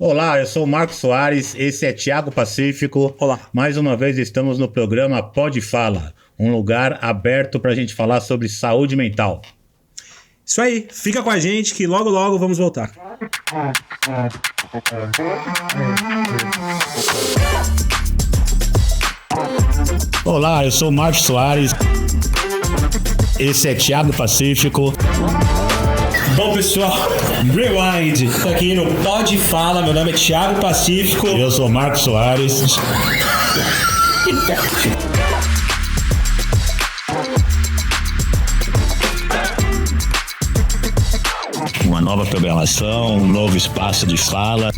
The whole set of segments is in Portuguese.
Olá, eu sou o Marcos Soares, esse é Thiago Pacífico. Olá. Mais uma vez estamos no programa Pode Fala, um lugar aberto para a gente falar sobre saúde mental. Isso aí, fica com a gente que logo logo vamos voltar. Olá, eu sou o Marcos Soares, esse é Thiago Pacífico. Bom, pessoal, Rewind, tô aqui no Pode Fala, meu nome é Thiago Pacífico. Eu sou o Marcos Soares. Uma nova programação, um novo espaço de fala.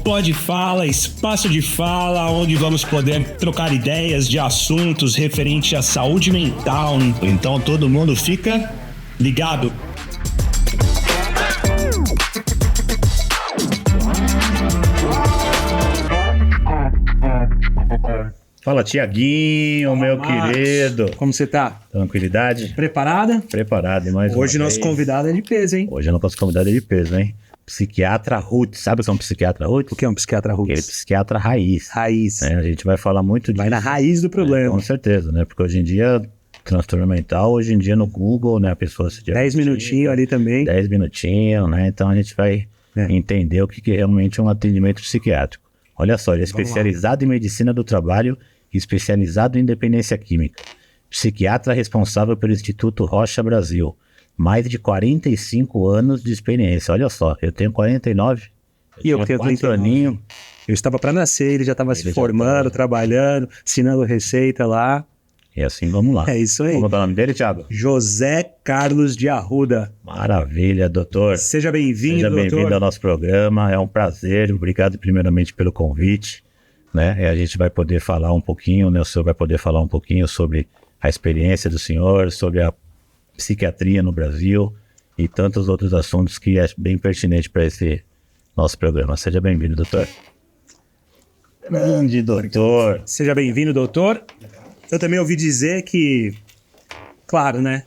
Pode Fala, espaço de fala, onde vamos poder trocar ideias de assuntos referentes à saúde mental. Então todo mundo fica Ligado. Fala, Tiaguinho, meu Marcos. Querido. Como você tá? Tranquilidade? Preparada? Preparado, e mais Hoje uma nosso vez. convidado é de peso, hein? Hoje é nosso convidado de peso, hein? Psiquiatra Roots. Sabe o que é um psiquiatra Roots? O que é um psiquiatra Aquele roots? psiquiatra raiz. Raiz. A gente vai falar muito disso. Vai na raiz do problema. Com certeza, né? Porque hoje em dia, transtorno mental, hoje em dia no Google, né? A pessoa se 10 minutinhos ali também. 10 minutinhos, né? Então a gente vai entender o que é realmente um atendimento psiquiátrico. Olha só, ele é especializado em medicina do trabalho e especializado em dependência química. Psiquiatra responsável pelo Instituto Rocha Brasil. Mais de 45 anos de experiência. Olha só, eu tenho 49. E eu tenho 4 39. aninhos. Eu estava para nascer, ele já estava Ele se já formando, tava. trabalhando, ensinando receita lá. E assim vamos lá. É isso aí. Como é o nome dele, Thiago? José Carlos de Arruda. Maravilha, doutor. Seja bem-vindo, Seja bem-vindo doutor. ao nosso programa, é um prazer, obrigado primeiramente pelo convite, né? E a gente vai poder falar um pouquinho, né? O senhor vai poder falar um pouquinho sobre a experiência do senhor, sobre a psiquiatria no Brasil e tantos outros assuntos que é bem pertinente para esse nosso programa. Seja bem-vindo, doutor. Grande doutor. Seja bem-vindo, doutor. Eu também ouvi dizer que, claro, né?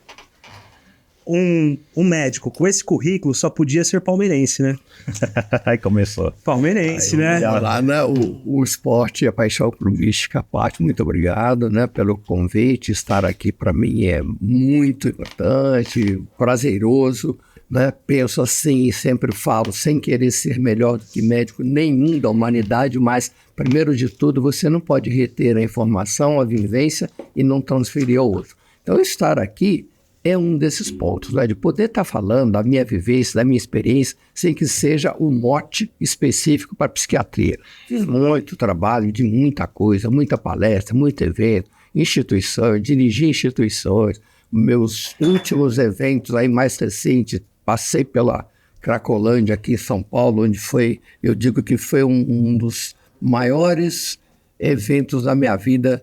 Um médico com esse currículo só podia ser palmeirense, né? Aí começou. Palmeirense, né? Lá, né, o esporte e a paixão clubística, parte, muito obrigado, né, pelo convite. Estar aqui para mim é muito importante, prazeroso, né? Penso assim, sempre falo, sem querer ser melhor do que médico nenhum da humanidade, mas, primeiro de tudo, você não pode reter a informação, a vivência e não transferir ao outro. Então, estar aqui é um desses pontos, né? De poder estar falando da minha vivência, da minha experiência, sem que seja um mote específico para a psiquiatria. Fiz muito trabalho de muita coisa, muita palestra, muito evento, instituições, dirigi instituições. Meus últimos eventos aí mais recentes, passei pela Cracolândia aqui em São Paulo, onde foi, eu digo que foi um dos maiores eventos da minha vida,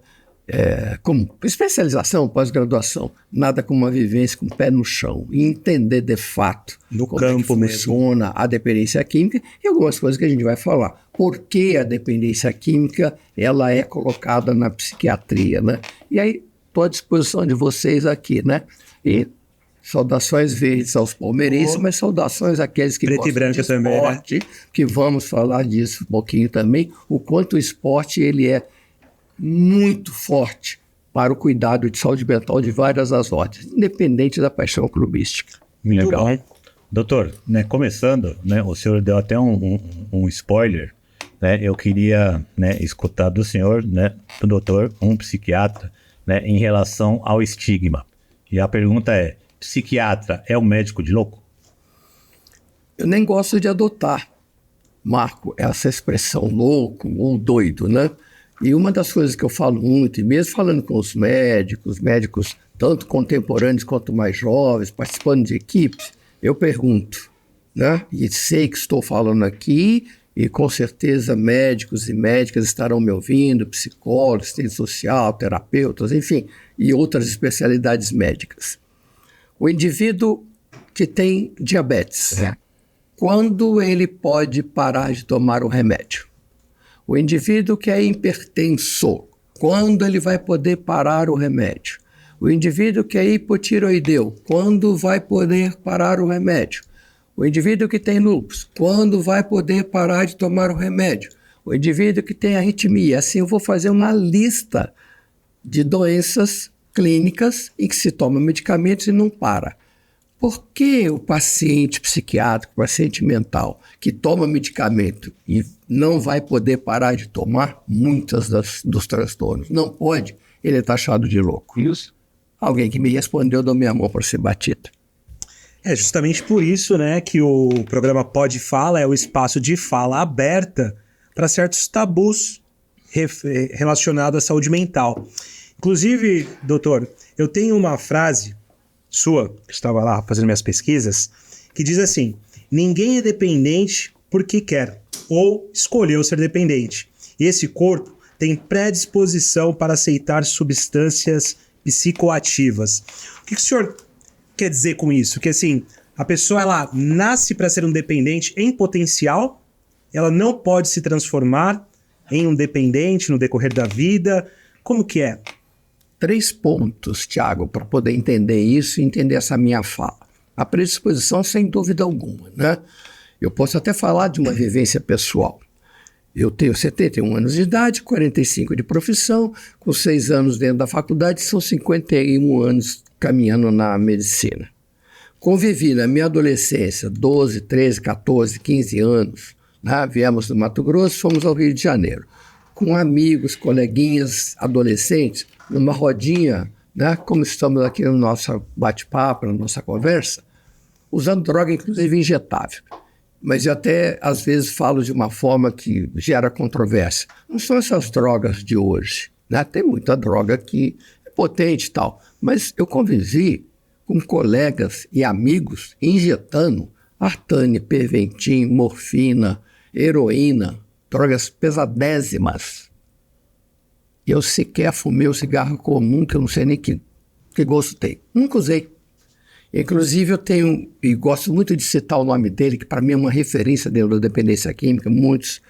como especialização, pós-graduação, nada como uma vivência com o pé no chão e entender de fato No como é que campo mesmo. funciona a dependência química e algumas coisas que a gente vai falar. Por que a dependência química ela é colocada na psiquiatria, né? E aí estou à disposição de vocês aqui, né? E saudações verdes aos palmeirenses, mas saudações àqueles que Preto e gostam branca de também, né? esporte, que vamos falar disso um pouquinho também, o quanto o esporte ele é muito forte para o cuidado de saúde mental de várias as ordens, independente da paixão clubística. Legal. Doutor, né, começando, né, o senhor deu até um spoiler, né, eu queria, né, escutar do senhor, né, do doutor, um psiquiatra, né, em relação ao estigma. E a pergunta é, psiquiatra é um médico de louco? Eu nem gosto de adotar, Marco, essa expressão louco ou doido, né? E uma das coisas que eu falo muito, e mesmo falando com os médicos tanto contemporâneos quanto mais jovens, participando de equipes, eu pergunto, né? E sei que estou falando aqui, e com certeza médicos e médicas estarão me ouvindo, psicólogos, assistente social, terapeutas, enfim, e outras especialidades médicas. O indivíduo que tem diabetes, quando ele pode parar de tomar o remédio? O indivíduo que é hipertenso, quando ele vai poder parar o remédio? O indivíduo que é hipotiroideu, quando vai poder parar o remédio? O indivíduo que tem lúpus, quando vai poder parar de tomar o remédio? O indivíduo que tem arritmia, assim eu vou fazer uma lista de doenças clínicas em que se toma medicamentos e não para. Por que o paciente psiquiátrico, o paciente mental, que toma medicamento e não vai poder parar de tomar muitos dos transtornos? Não pode, ele é taxado de louco. Isso. Alguém que me respondeu, dou minha mão para ser batido. É justamente por isso, né, que o programa Pode Fala é o espaço de fala aberta para certos tabus relacionados à saúde mental. Inclusive, doutor, eu tenho uma frase sua, que estava lá fazendo minhas pesquisas, que diz assim: ninguém é dependente porque quer ou escolheu ser dependente. E esse corpo tem predisposição para aceitar substâncias psicoativas. O que o senhor quer dizer com isso? Que assim, a pessoa ela nasce para ser um dependente em potencial, ela não pode se transformar em um dependente no decorrer da vida. Como que é? 3 pontos, Tiago, para poder entender isso e entender essa minha fala. A predisposição, sem dúvida alguma, né? Eu posso até falar de uma vivência pessoal. Eu tenho 71 anos de idade, 45 de profissão, com 6 anos dentro da faculdade, são 51 anos caminhando na medicina. Convivi na minha adolescência, 12, 13, 14, 15 anos, né? Viemos do Mato Grosso, fomos ao Rio de Janeiro, com amigos, coleguinhas, adolescentes, numa rodinha, né? Como estamos aqui no nosso bate-papo, na nossa conversa, usando droga, inclusive injetável. Mas eu até, às vezes, falo de uma forma que gera controvérsia. Não são essas drogas de hoje, né? Tem muita droga que é potente e tal. Mas eu convivi com colegas e amigos injetando Artane, Perventim, morfina, heroína, drogas pesadésimas. E eu sequer fumei o cigarro comum, que eu não sei nem que gosto tem. Nunca usei. Inclusive eu tenho, e gosto muito de citar o nome dele, que para mim é uma referência dentro da dependência química, muitos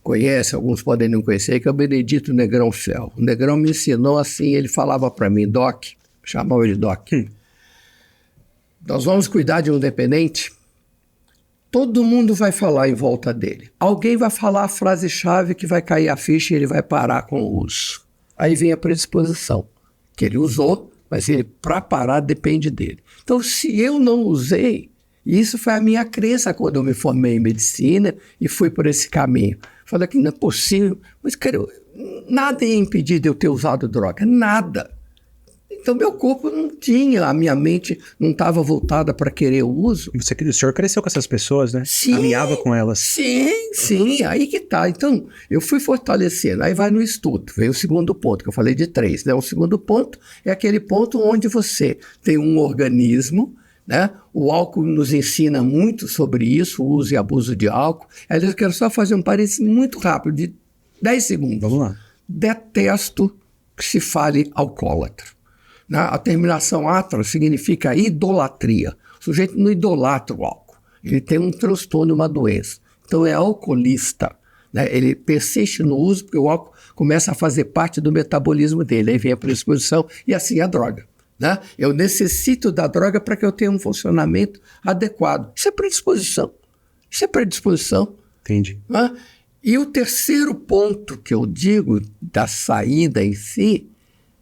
conhecem, alguns podem não conhecer, que é o Benedito Negrão Fel. O Negrão me ensinou assim, ele falava para mim, Doc, chamava ele Doc, nós vamos cuidar de um dependente, todo mundo vai falar em volta dele. Alguém vai falar a frase-chave que vai cair a ficha e ele vai parar com o uso. Aí vem a predisposição, que ele usou, mas ele, para parar, depende dele. Então, se eu não usei, isso foi a minha crença quando eu me formei em medicina e fui por esse caminho. Falei que não é possível, mas, cara, nada ia impedir de eu ter usado droga, nada. Então, meu corpo não tinha, a minha mente não estava voltada para querer o uso. O senhor cresceu com essas pessoas, né? Sim, caminhava com elas. Sim, aí que tá. Então, eu fui fortalecendo. Aí vai no estudo, vem o segundo ponto, que eu falei de 3, né? O segundo ponto é aquele ponto onde você tem um organismo, né? O álcool nos ensina muito sobre isso, o uso e abuso de álcool. Aí eu quero só fazer um parênteses muito rápido, de 10 segundos. Vamos lá. Detesto que se fale alcoólatra. A terminação atra significa idolatria. O sujeito não idolatra o álcool. Ele tem um transtorno, uma doença. Então é alcoolista. Né? Ele persiste no uso porque o álcool começa a fazer parte do metabolismo dele. Aí vem a predisposição e assim a droga. Né? Eu necessito da droga para que eu tenha um funcionamento adequado. Isso é predisposição. Isso é predisposição. Entendi. Né? E o terceiro ponto que eu digo da saída em si,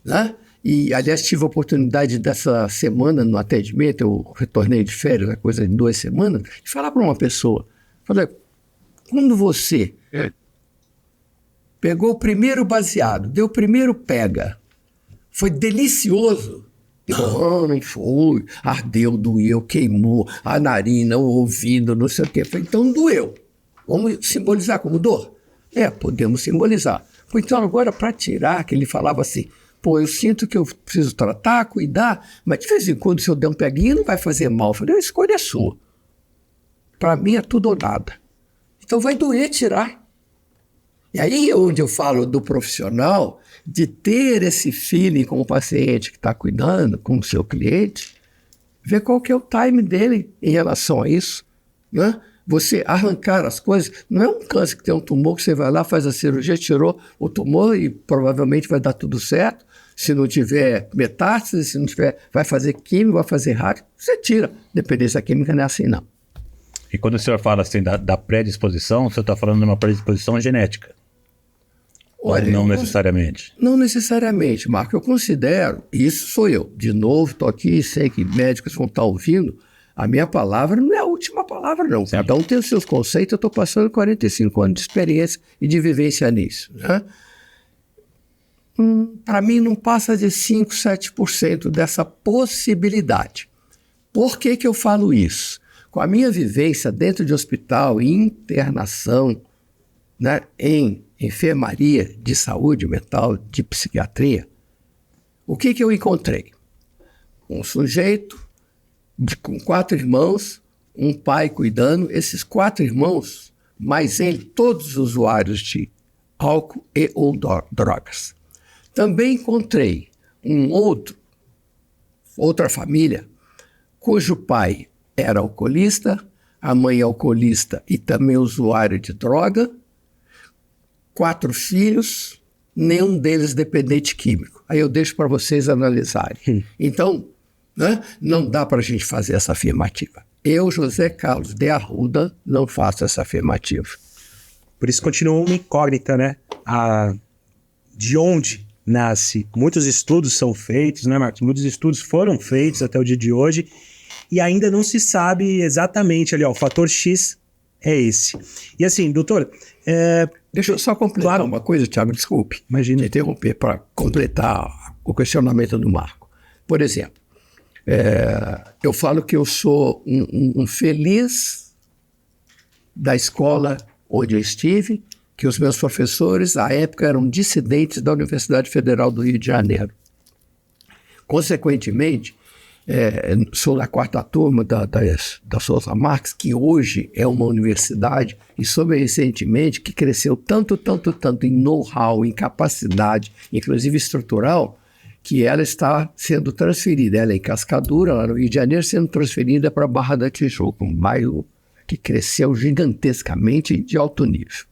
né? E, aliás, tive a oportunidade dessa semana no atendimento, eu retornei de férias, coisa de 2 semanas, de falar para uma pessoa. Falei, quando você pegou o primeiro baseado, deu o primeiro pega, foi delicioso? Não foi, ardeu, doeu, queimou a narina, o ouvido, não sei o quê. Falei, então doeu. Vamos simbolizar como dor? Podemos simbolizar. Então agora para tirar, que ele falava assim, pô, eu sinto que eu preciso tratar, cuidar, mas de vez em quando se eu der um peguinho não vai fazer mal. Eu falei, a escolha é sua. Para mim é tudo ou nada. Então vai doer tirar. E aí é onde eu falo do profissional, de ter esse feeling com o paciente que está cuidando, com o seu cliente, ver qual que é o time dele em relação a isso, né? Você arrancar as coisas, não é um câncer que tem um tumor que você vai lá, faz a cirurgia, tirou o tumor e provavelmente vai dar tudo certo. Se não tiver metástase, se não tiver, vai fazer química, vai fazer rádio, você tira. Dependência química não é assim, não. E quando o senhor fala assim da predisposição, o senhor está falando de uma predisposição genética? Olha, ou não necessariamente? Não necessariamente, Marco. Eu considero, isso sou eu, de novo, estou aqui e sei que médicos vão estar ouvindo, a minha palavra não é a última palavra, não. Sim. Cada um tem os seus conceitos, eu estou passando 45 anos de experiência e de vivência nisso. Né? Para mim não passa de 5, 7% dessa possibilidade. Por que que eu falo isso? Com a minha vivência dentro de hospital, internação, né, em enfermaria de saúde mental, de psiquiatria, o que que eu encontrei? Um sujeito com 4 irmãos, um pai cuidando, esses 4 irmãos, mais ele, todos usuários de álcool e ou drogas. Também encontrei outra família, cujo pai era alcoolista, a mãe alcoolista e também usuário de droga, 4 filhos, nenhum deles dependente químico. Aí eu deixo para vocês analisarem. Então, né, não dá para a gente fazer essa afirmativa. Eu, José Carlos de Arruda, não faço essa afirmativa. Por isso continua uma incógnita, né? De onde nasce? Muitos estudos são feitos, né, Marcos? Muitos estudos foram feitos até o dia de hoje e ainda não se sabe exatamente ali, ó, o fator X é esse. E assim, doutor... Deixa eu só completar uma coisa, Thiago, desculpe. Imagina interromper para completar o questionamento do Marco. Por exemplo, eu falo que eu sou um feliz da escola onde eu estive, que os meus professores, à época, eram dissidentes da Universidade Federal do Rio de Janeiro. Consequentemente, sou da 4ª turma da Souza Marques, que hoje é uma universidade, e soube recentemente que cresceu tanto em know-how, em capacidade, inclusive estrutural, que ela está sendo transferida, ela é em Cascadura, lá no Rio de Janeiro, sendo transferida para a Barra da Tijuca, um bairro que cresceu gigantescamente de alto nível.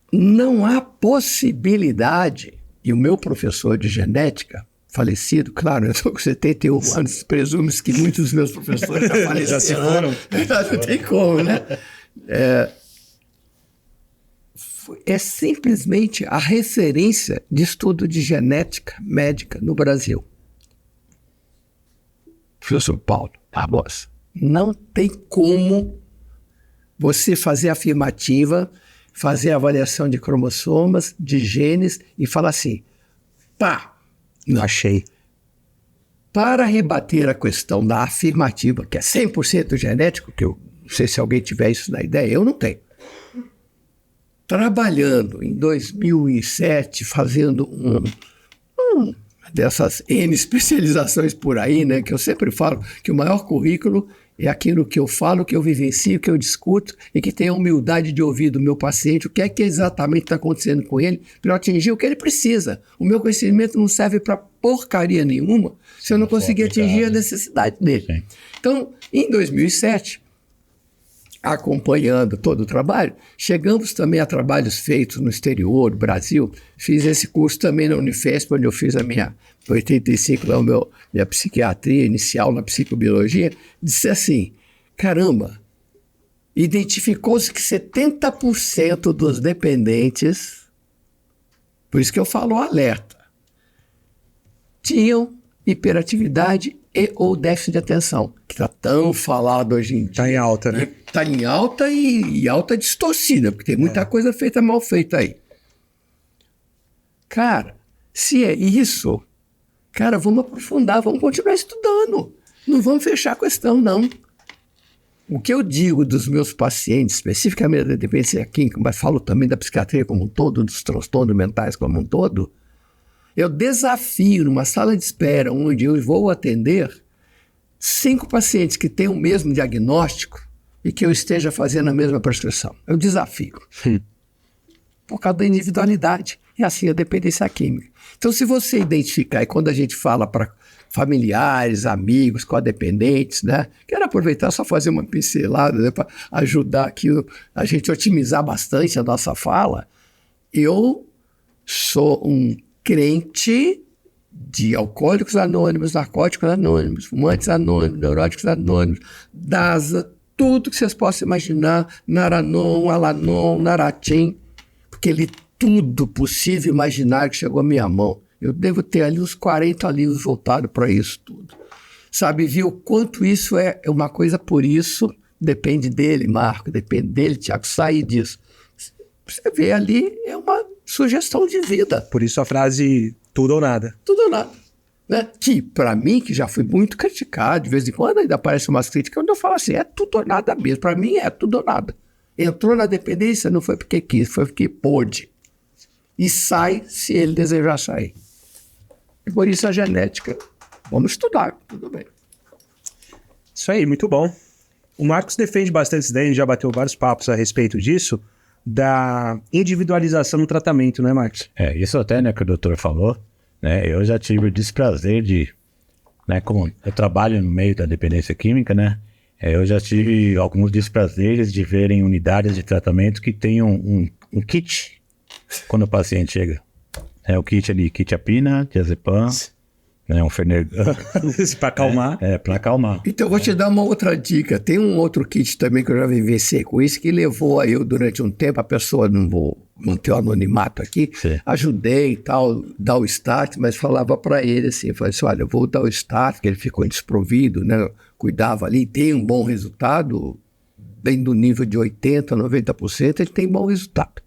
Não há possibilidade, e o meu professor de genética, falecido, claro, eu estou com 71 anos, presumo-se que muitos dos meus professores já faleceram. Já se foram. Não tem como, né? É simplesmente a referência de estudo de genética médica no Brasil. Professor Paulo Barbosa, não tem como você fazer afirmativa, fazer avaliação de cromossomas, de genes e falar assim, pá, não achei. Para rebater a questão da afirmativa, que é 100% genético, que eu não sei se alguém tiver isso na ideia, eu não tenho. Trabalhando em 2007, fazendo dessas N especializações por aí, né, que eu sempre falo que o maior currículo é aquilo que eu falo, que eu vivencio, que eu discuto e que tenho a humildade de ouvir do meu paciente o que é que exatamente está acontecendo com ele para eu atingir o que ele precisa. O meu conhecimento não serve para porcaria nenhuma se eu não conseguir atingir a necessidade dele. Sim. Então, em 2007, acompanhando todo o trabalho, chegamos também a trabalhos feitos no exterior, no Brasil. Fiz esse curso também na Unifesp, onde eu fiz a minha 85, minha psiquiatria inicial na psicobiologia. Disse assim, caramba, identificou-se que 70% dos dependentes, por isso que eu falo alerta, tinham hiperatividade e ou déficit de atenção, que está tão falado hoje em dia. Está em alta, né? Está em alta e alta distorcida, porque tem muita coisa feita mal feita aí. Cara, se é isso, cara, vamos aprofundar, vamos continuar estudando. Não vamos fechar a questão, não. O que eu digo dos meus pacientes, especificamente da dependência química, mas falo também da psiquiatria como um todo, dos transtornos mentais como um todo, eu desafio numa sala de espera onde eu vou atender 5 pacientes que têm o mesmo diagnóstico e que eu esteja fazendo a mesma prescrição. Eu desafio. Por causa da individualidade. E assim a dependência química. Então, se você identificar, e quando a gente fala para familiares, amigos, codependentes, né? Quero aproveitar só fazer uma pincelada, né, para ajudar aqui a gente a otimizar bastante a nossa fala. Eu sou um crente de Alcoólicos Anônimos, Narcóticos Anônimos, Fumantes Anônimos, Neuróticos Anônimos, DASA, tudo que vocês possam imaginar, Naranon, Alanon, Naratim, porque ele tudo possível imaginar que chegou à minha mão. Eu devo ter ali uns 40 livros voltados para isso tudo. Sabe, viu o quanto isso é uma coisa, por isso, depende dele, Marco, depende dele, Tiago, sair disso. Você vê ali, é uma sugestão de vida. Por isso a frase tudo ou nada. Tudo ou nada. Né? Que, para mim, que já fui muito criticado, de vez em quando ainda aparecem umas críticas, onde eu falo assim, é tudo ou nada mesmo. Para mim é tudo ou nada. Entrou na dependência, não foi porque quis, foi porque pôde. E sai se ele desejar sair. E por isso a genética, vamos estudar, tudo bem. Isso aí, muito bom. O Marcos defende bastante isso daí, a gente já bateu vários papos a respeito disso, da individualização no tratamento, né, Marcos? Isso até, né, que o doutor falou, né, eu já tive o desprazer de, né, como eu trabalho no meio da dependência química, né, eu já tive alguns desprazeres de ver em unidades de tratamento que tem um kit quando o paciente chega. O kit ali, quetiapina, diazepam, né, um Fernergan. Para acalmar. Para acalmar. Então eu vou te dar uma outra dica. Tem um outro kit também que eu já vivenciei com isso, que levou a eu durante um tempo, a pessoa, não vou manter o anonimato aqui, Sim. ajudei e tal, dar o start, mas falava para ele assim, falei assim, olha, eu vou dar o start, que ele ficou desprovido, né, cuidava ali, tem um bom resultado, bem do nível de 80%, 90%, ele tem bom resultado.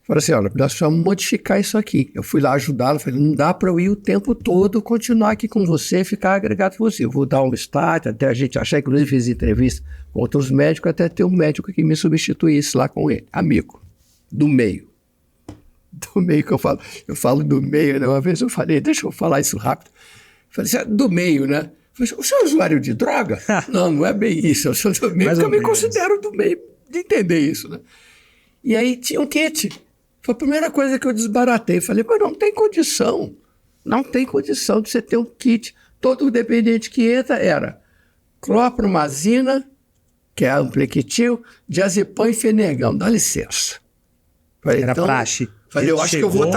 Falei assim, olha, nós precisamos modificar isso aqui. Eu fui lá ajudá-lo, falei, não dá para eu ir o tempo todo, continuar aqui com você, ficar agregado com você. Eu vou dar um start, até a gente achar, inclusive fiz entrevista com outros médicos, até ter um médico que me substituísse lá com ele, amigo, do meio. Do meio que eu falo do meio, né? Uma vez eu falei, deixa eu falar isso rápido. Falei assim, do meio, né? Falei, o senhor é usuário de droga? Não é bem isso, eu sou do meio, porque eu me considero do meio, de entender isso, né? E aí tinha um kit. Foi a primeira coisa que eu desbaratei. Falei, mas não tem condição de você ter um kit. Todo dependente que entra era clorpromazina, que é ampliquitil, diazepam e Fernergan. Dá licença. Falei, Era então, praxe. Falei, eu acho que eu vou...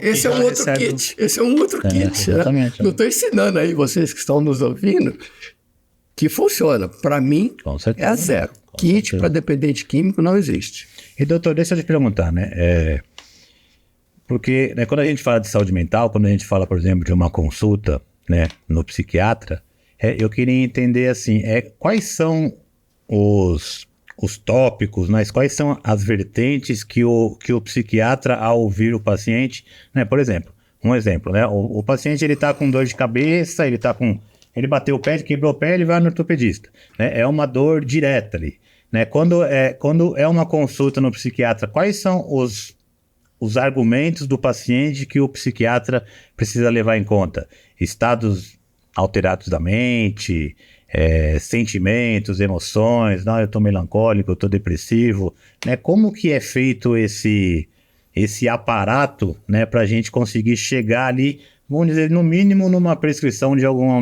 Esse é um outro kit. Esse é um outro kit. Né? Não estou ensinando aí vocês que estão nos ouvindo que funciona. Para mim, é zero. Kit para dependente químico não existe. E doutor, deixa eu te perguntar, né? Porque, né, quando a gente fala de saúde mental, quando a gente fala, por exemplo, de uma consulta, né, no psiquiatra, eu queria entender assim, quais são os tópicos, mas quais são as vertentes que o psiquiatra, ao ouvir o paciente, né, por exemplo, um exemplo, né, o paciente ele está com dor de cabeça, ele bateu o pé, quebrou o pé, ele vai no ortopedista, né, é uma dor direta ali. Né? Quando é uma consulta no psiquiatra, quais são os argumentos do paciente que o psiquiatra precisa levar em conta? Estados alterados da mente, sentimentos, emoções, não, eu estou melancólico, eu estou depressivo. Né? Como que é feito esse aparato, né, para a gente conseguir chegar ali, vamos dizer, no mínimo numa prescrição de algum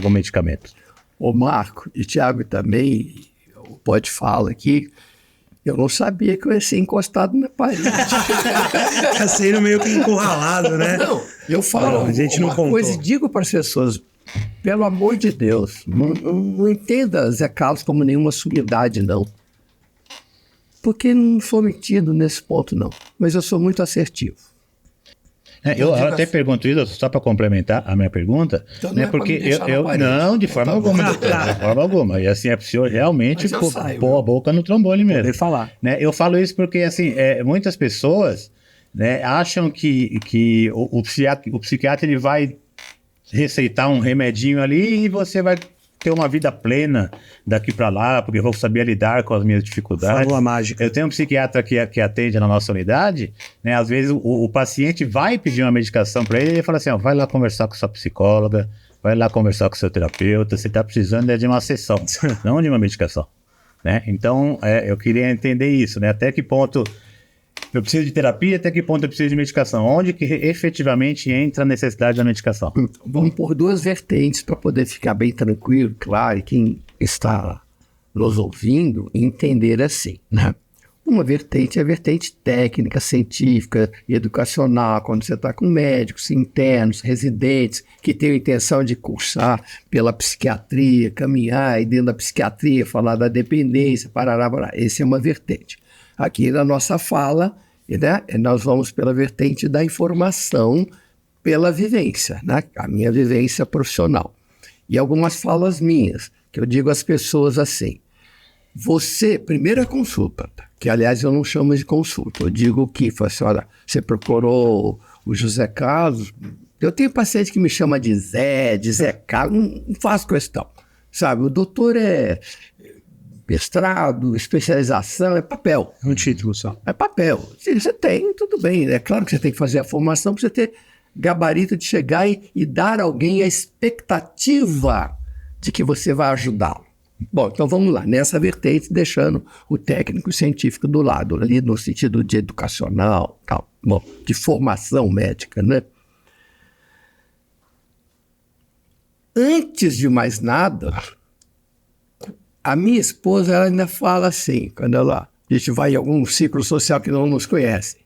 medicamento? O Marco e Tiago também... Pode falar aqui, eu não sabia que eu ia ser encostado na parede. Tá sendo meio que encurralado, né? Não, eu falo a gente não contou. Coisa e digo para as pessoas, pelo amor de Deus, não entenda Zé Carlos como nenhuma sumidade, não. Porque não sou metido nesse ponto, não. Mas eu sou muito assertivo. Eu até pergunto isso só para complementar a minha pergunta, então, né, porque eu não, de forma alguma, de forma alguma. E assim, é preciso realmente pôr a boca no trombone mesmo. Poder falar. Né, eu falo isso porque assim, muitas pessoas, né, acham que o psiquiatra ele vai receitar um remedinho ali e você vai ter uma vida plena daqui para lá, porque eu vou saber lidar com as minhas dificuldades. Fórmula mágica. Eu tenho um psiquiatra que atende na nossa unidade, né? Às vezes o paciente vai pedir uma medicação para ele e ele fala assim, vai lá conversar com sua psicóloga, vai lá conversar com seu terapeuta, você está precisando de uma sessão, não de uma medicação. Né? Então, eu queria entender isso, né? Até que ponto eu preciso de terapia, até que ponto eu preciso de medicação? Onde que efetivamente entra a necessidade da medicação? Vamos por duas vertentes para poder ficar bem tranquilo, claro, e quem está nos ouvindo entender assim, né? Uma vertente é a vertente técnica, científica, educacional, quando você está com médicos internos, residentes, que têm a intenção de cursar pela psiquiatria, caminhar e dentro da psiquiatria, falar da dependência, parará. Essa é uma vertente. Aqui na nossa fala, né, nós vamos pela vertente da informação, pela vivência, né, a minha vivência profissional. E algumas falas minhas, que eu digo às pessoas assim: você, primeira consulta, que aliás eu não chamo de consulta, eu digo que, assim, olha, você procurou o José Carlos, eu tenho paciente que me chama de Zé Carlos, não faço questão, sabe, o doutor é mestrado, especialização, é papel. É um título só. É papel. Se você tem, tudo bem, é claro que você tem que fazer a formação para você ter gabarito de chegar e dar a alguém a expectativa de que você vai ajudá-lo. Bom, então vamos lá, nessa vertente, deixando o técnico científico do lado, ali no sentido de educacional, tal, bom, de formação médica, né? Antes de mais nada, a minha esposa, ela ainda fala assim, quando a gente vai em algum ciclo social que não nos conhece.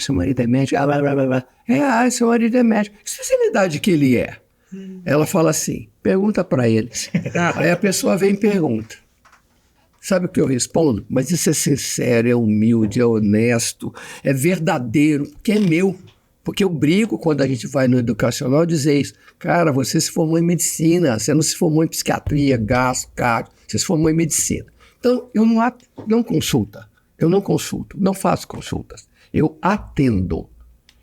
Seu marido é médico. Seu marido é médico. Que especialidade que ele é? Ela fala assim, pergunta para ele. Aí a pessoa vem e pergunta. Sabe o que eu respondo? Mas isso é sincero, é humilde, é honesto, é verdadeiro, porque é meu. Porque eu brigo quando a gente vai no educacional dizer isso. Cara, você se formou em medicina, você não se formou em psiquiatria, gastro, cardio, você se formou em medicina. Então, eu não consulto, não faço consultas. Eu atendo.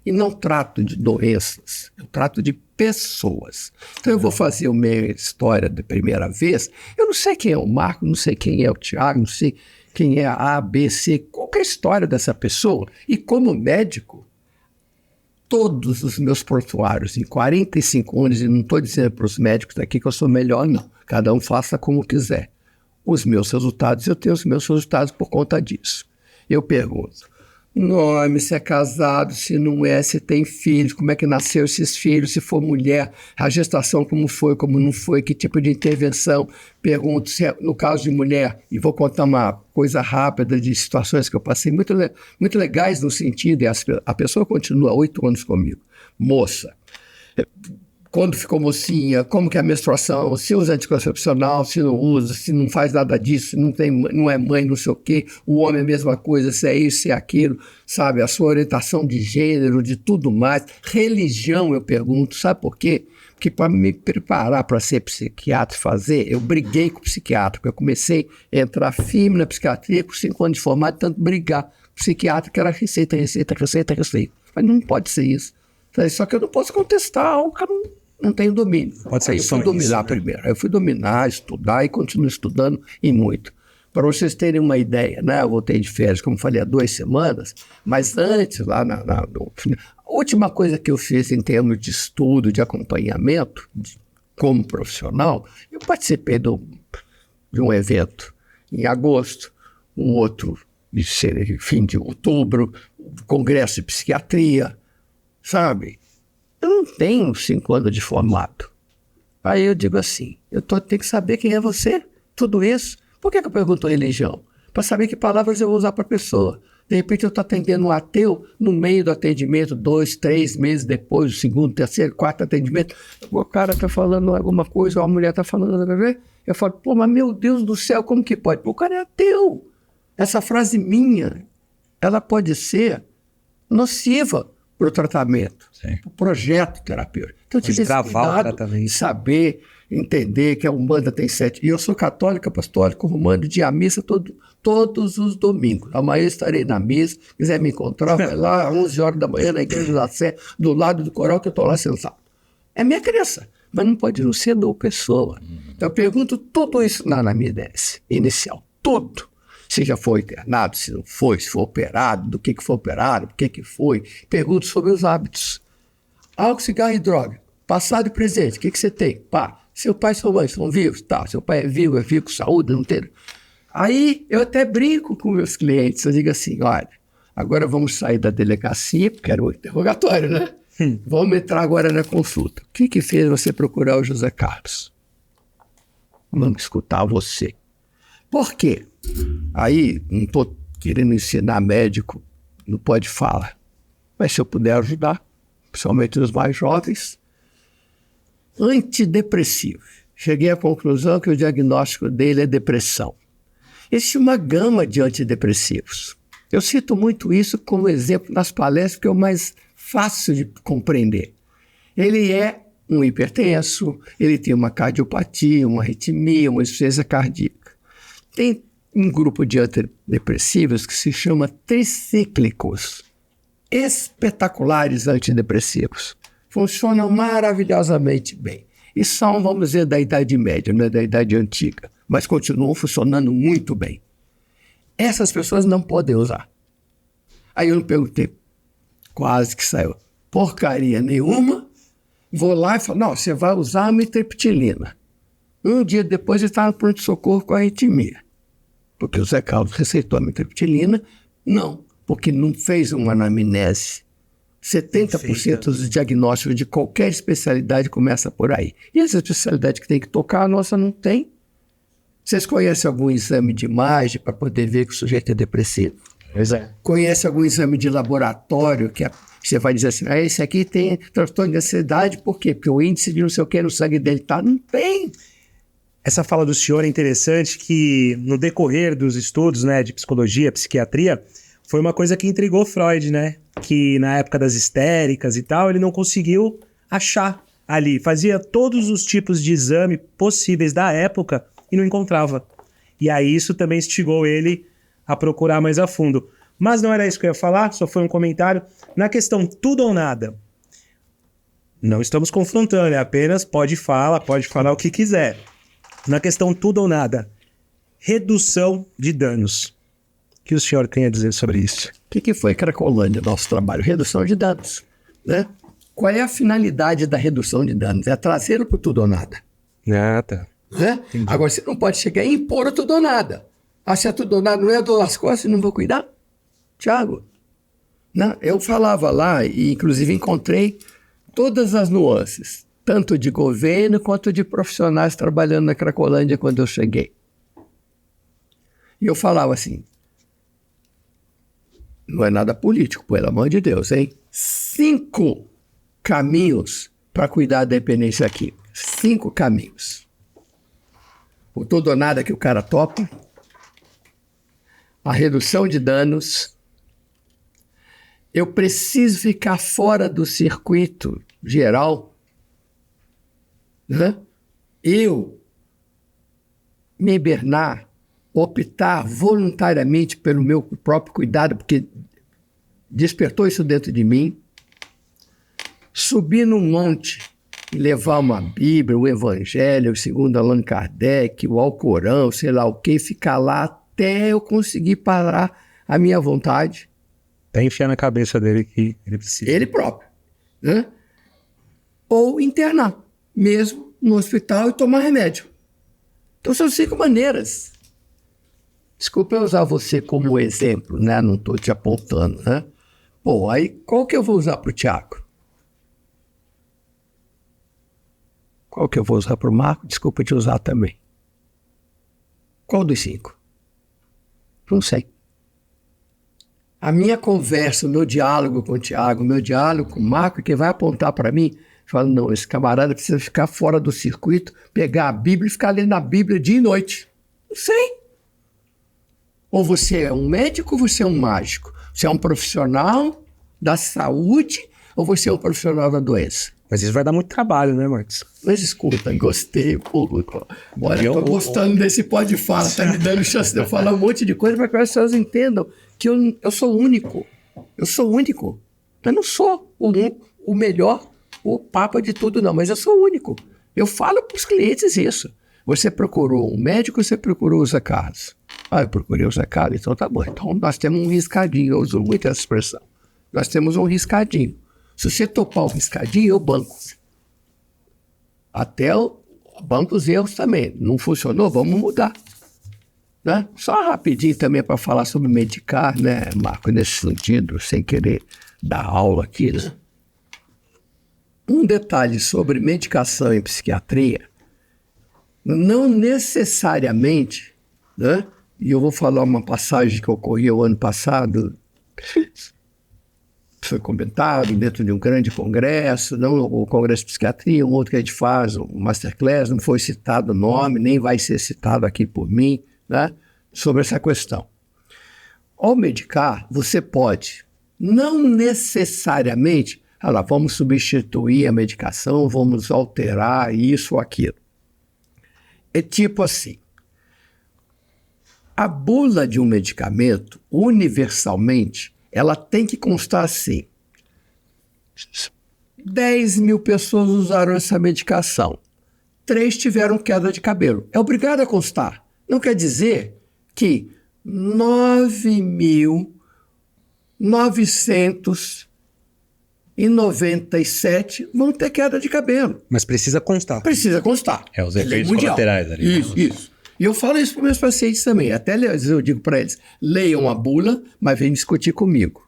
E não trato de doenças, eu trato de pessoas. Então eu vou fazer a minha história da primeira vez, eu não sei quem é o Marco, não sei quem é o Tiago, não sei quem é a A, B, C, qual que é a história dessa pessoa. E como médico, todos os meus prontuários em 45 anos, e não estou dizendo para os médicos daqui que eu sou melhor, não. Cada um faça como quiser. Os meus resultados, eu tenho os meus resultados por conta disso. Eu pergunto, nome, se é casado, se não é, se tem filhos, como é que nasceu esses filhos, se for mulher, a gestação como foi, como não foi, que tipo de intervenção. Pergunto se é, no caso de mulher, e vou contar uma coisa rápida de situações que eu passei, muito legais no sentido, a pessoa continua 8 anos comigo, moça, quando ficou mocinha, como que é a menstruação, se usa anticoncepcional, se não usa, se não faz nada disso, não é mãe, não sei o quê, o homem é a mesma coisa, se é isso, se é aquilo, sabe, a sua orientação de gênero, de tudo mais. Religião, eu pergunto, sabe por quê? Porque para me preparar para ser psiquiatra, eu briguei com o psiquiatra, porque eu comecei a entrar firme na psiquiatria com 5 anos de formado, tanto brigar com o psiquiatra, que era receita. Mas não pode ser isso. Só que eu não posso contestar algo que eu não tenho domínio. Pode ser eu fui dominar primeiro. Eu fui dominar, estudar e continuo estudando e muito. Para vocês terem uma ideia, né? Eu voltei de férias, como falei, há 2 semanas, mas antes, lá a última coisa que eu fiz em termos de estudo, de acompanhamento, como profissional, eu participei de um evento em agosto, um outro em fim de outubro, congresso de psiquiatria, sabe? Eu não tenho 5 anos de formado. Aí eu digo assim, tenho que saber quem é você, tudo isso. Por que eu pergunto religião? Para saber que palavras eu vou usar para a pessoa. De repente eu estou atendendo um ateu, no meio do atendimento, 2, 3 meses depois, o segundo, terceiro, quarto atendimento, o cara está falando alguma coisa, ou a mulher está falando, eu falo, pô, mas meu Deus do céu, como que pode? O cara é ateu. Essa frase minha, ela pode ser nociva para o tratamento, para o projeto terapêutico. Então, eu tive esse cuidado de saber, entender que a Umbanda tem 7. E eu sou católico, apostólico, romano, de a missa todos os domingos. Amanhã estarei na missa, quiser me encontrar, vai lá, às 11 horas da manhã, na Igreja da Sé, do lado do coral, que eu estou lá sentado. É minha crença, mas não pode não ser da pessoa. Então, eu pergunto tudo isso na minha ideia inicial, tudo. Se já foi internado, se não foi, se foi operado, do que foi operado, por que foi. Pergunto sobre os hábitos. Álcool, cigarro e droga. Passado e presente, o que você tem? Pá, seu pai e sua mãe são vivos? Tá, seu pai é vivo com saúde, não tem. Aí eu até brinco com meus clientes, eu digo assim, olha, agora vamos sair da delegacia, porque era o interrogatório, né? Vamos entrar agora na consulta. O que fez você procurar o José Carlos? Vamos escutar você. Por quê? Aí, não estou querendo ensinar médico, não pode falar. Mas se eu puder ajudar, principalmente os mais jovens, antidepressivo. Cheguei à conclusão que o diagnóstico dele é depressão. Existe uma gama de antidepressivos. Eu cito muito isso como exemplo nas palestras, porque é o mais fácil de compreender. Ele é um hipertenso, ele tem uma cardiopatia, uma arritmia, uma insuficiência cardíaca. Tem um grupo de antidepressivos que se chama tricíclicos, espetaculares antidepressivos. Funcionam maravilhosamente bem. E são, vamos dizer, da Idade Média, não é da Idade Antiga, mas continuam funcionando muito bem. Essas pessoas não podem usar. Aí eu me perguntei, quase que saiu, porcaria nenhuma, vou lá e falo, não, você vai usar a mitriptilina. Um dia depois ele está no pronto-socorro com arritmia. Porque o Zé Carlos receitou a mitriptilina? Não, porque não fez uma anamnese. 70% dos diagnósticos de qualquer especialidade começa por aí. E essa especialidade que tem que tocar, a nossa não tem. Vocês conhecem algum exame de imagem para poder ver que o sujeito é depressivo? Pois é. Conhece algum exame de laboratório que você vai dizer assim, esse aqui tem transtorno de ansiedade, por quê? Porque o índice de não sei o que no sangue dele tá, não tem. Essa fala do senhor é interessante, que no decorrer dos estudos, né, de psicologia, psiquiatria, foi uma coisa que intrigou Freud, né? Que na época das histéricas e tal, ele não conseguiu achar ali. Fazia todos os tipos de exame possíveis da época e não encontrava. E aí isso também instigou ele a procurar mais a fundo. Mas não era isso que eu ia falar, só foi um comentário. Na questão tudo ou nada, não estamos confrontando, é apenas pode falar o que quiser. Na questão tudo ou nada, redução de danos. O que o senhor tem a dizer sobre isso? O que foi Cracolândia, nosso trabalho? Redução de danos, né? Qual é a finalidade da redução de danos? É trazer para o tudo ou nada. Ah, tá. Né? Agora, você não pode chegar e impor o tudo ou nada. Ah, se é tudo ou nada, não é dor nas costas, não vou cuidar? Tiago, né? Eu falava lá e, inclusive, encontrei todas as nuances, tanto de governo quanto de profissionais trabalhando na Cracolândia quando eu cheguei. E eu falava assim, não é nada político, pelo amor de Deus, hein? 5 caminhos para cuidar da dependência química. 5 caminhos. O tudo ou nada que o cara topa, a redução de danos, eu preciso ficar fora do circuito geral, né? Eu me hibernar, optar voluntariamente pelo meu próprio cuidado, porque despertou isso dentro de mim, subir num monte e levar uma Bíblia, o Evangelho, segundo Allan Kardec, o Alcorão, sei lá o que, e ficar lá até eu conseguir parar a minha vontade. Até enfiar na cabeça dele que ele precisa. Ele próprio, né? Ou internar, mesmo no hospital, e tomar remédio. Então são 5 maneiras. Desculpa eu usar você como exemplo, né? Não estou te apontando, né? Pô, aí qual que eu vou usar para o Tiago? Qual que eu vou usar para o Marco? Desculpa te usar também. Qual dos 5? Não sei. A minha conversa, o meu diálogo com o Tiago, o meu diálogo com o Marco, que vai apontar para mim, fala, não, esse camarada precisa ficar fora do circuito, pegar a Bíblia e ficar lendo a Bíblia dia e noite. Não sei. Ou você é um médico ou você é um mágico? Você é um profissional da saúde ou você é um profissional da doença? Mas isso vai dar muito trabalho, né, Marcos? Mas escuta, gostei. Olha, eu tô gostando desse pode falar, tá me dando chance de eu falar um monte de coisa para que as pessoas entendam que eu sou único. Eu sou único. Eu não sou o melhor, o papa de tudo, não, mas eu sou único. Eu falo para os clientes isso. Você procurou um médico ou você procurou o Zé Carlos? Ah, eu procurei o Zé Carlos, então tá bom. Então nós temos um riscadinho, eu uso muito essa expressão. Nós temos um riscadinho. Se você topar o riscadinho, eu banco. Até eu banco os erros também. Não funcionou? Vamos mudar. Né? Só rapidinho também para falar sobre medicar, né, Marco, nesse sentido, sem querer dar aula aqui, né? Um detalhe sobre medicação em psiquiatria, não necessariamente, né, e eu vou falar uma passagem que ocorreu ano passado, foi comentado dentro de um grande congresso, não o Congresso de Psiquiatria, um outro que a gente faz, um Masterclass, não foi citado o nome, nem vai ser citado aqui por mim, né, sobre essa questão. Ao medicar, você pode, não necessariamente, vamos substituir a medicação, vamos alterar isso ou aquilo. É tipo assim, a bula de um medicamento, universalmente, ela tem que constar assim: 10 mil pessoas usaram essa medicação, 3 tiveram queda de cabelo. É obrigado a constar. Não quer dizer que 9.997 vão ter queda de cabelo. Mas precisa constar. Precisa constar. É os efeitos colaterais ali. Isso. E eu falo isso para os meus pacientes também. Até eu digo para eles, leiam a bula, mas vem discutir comigo.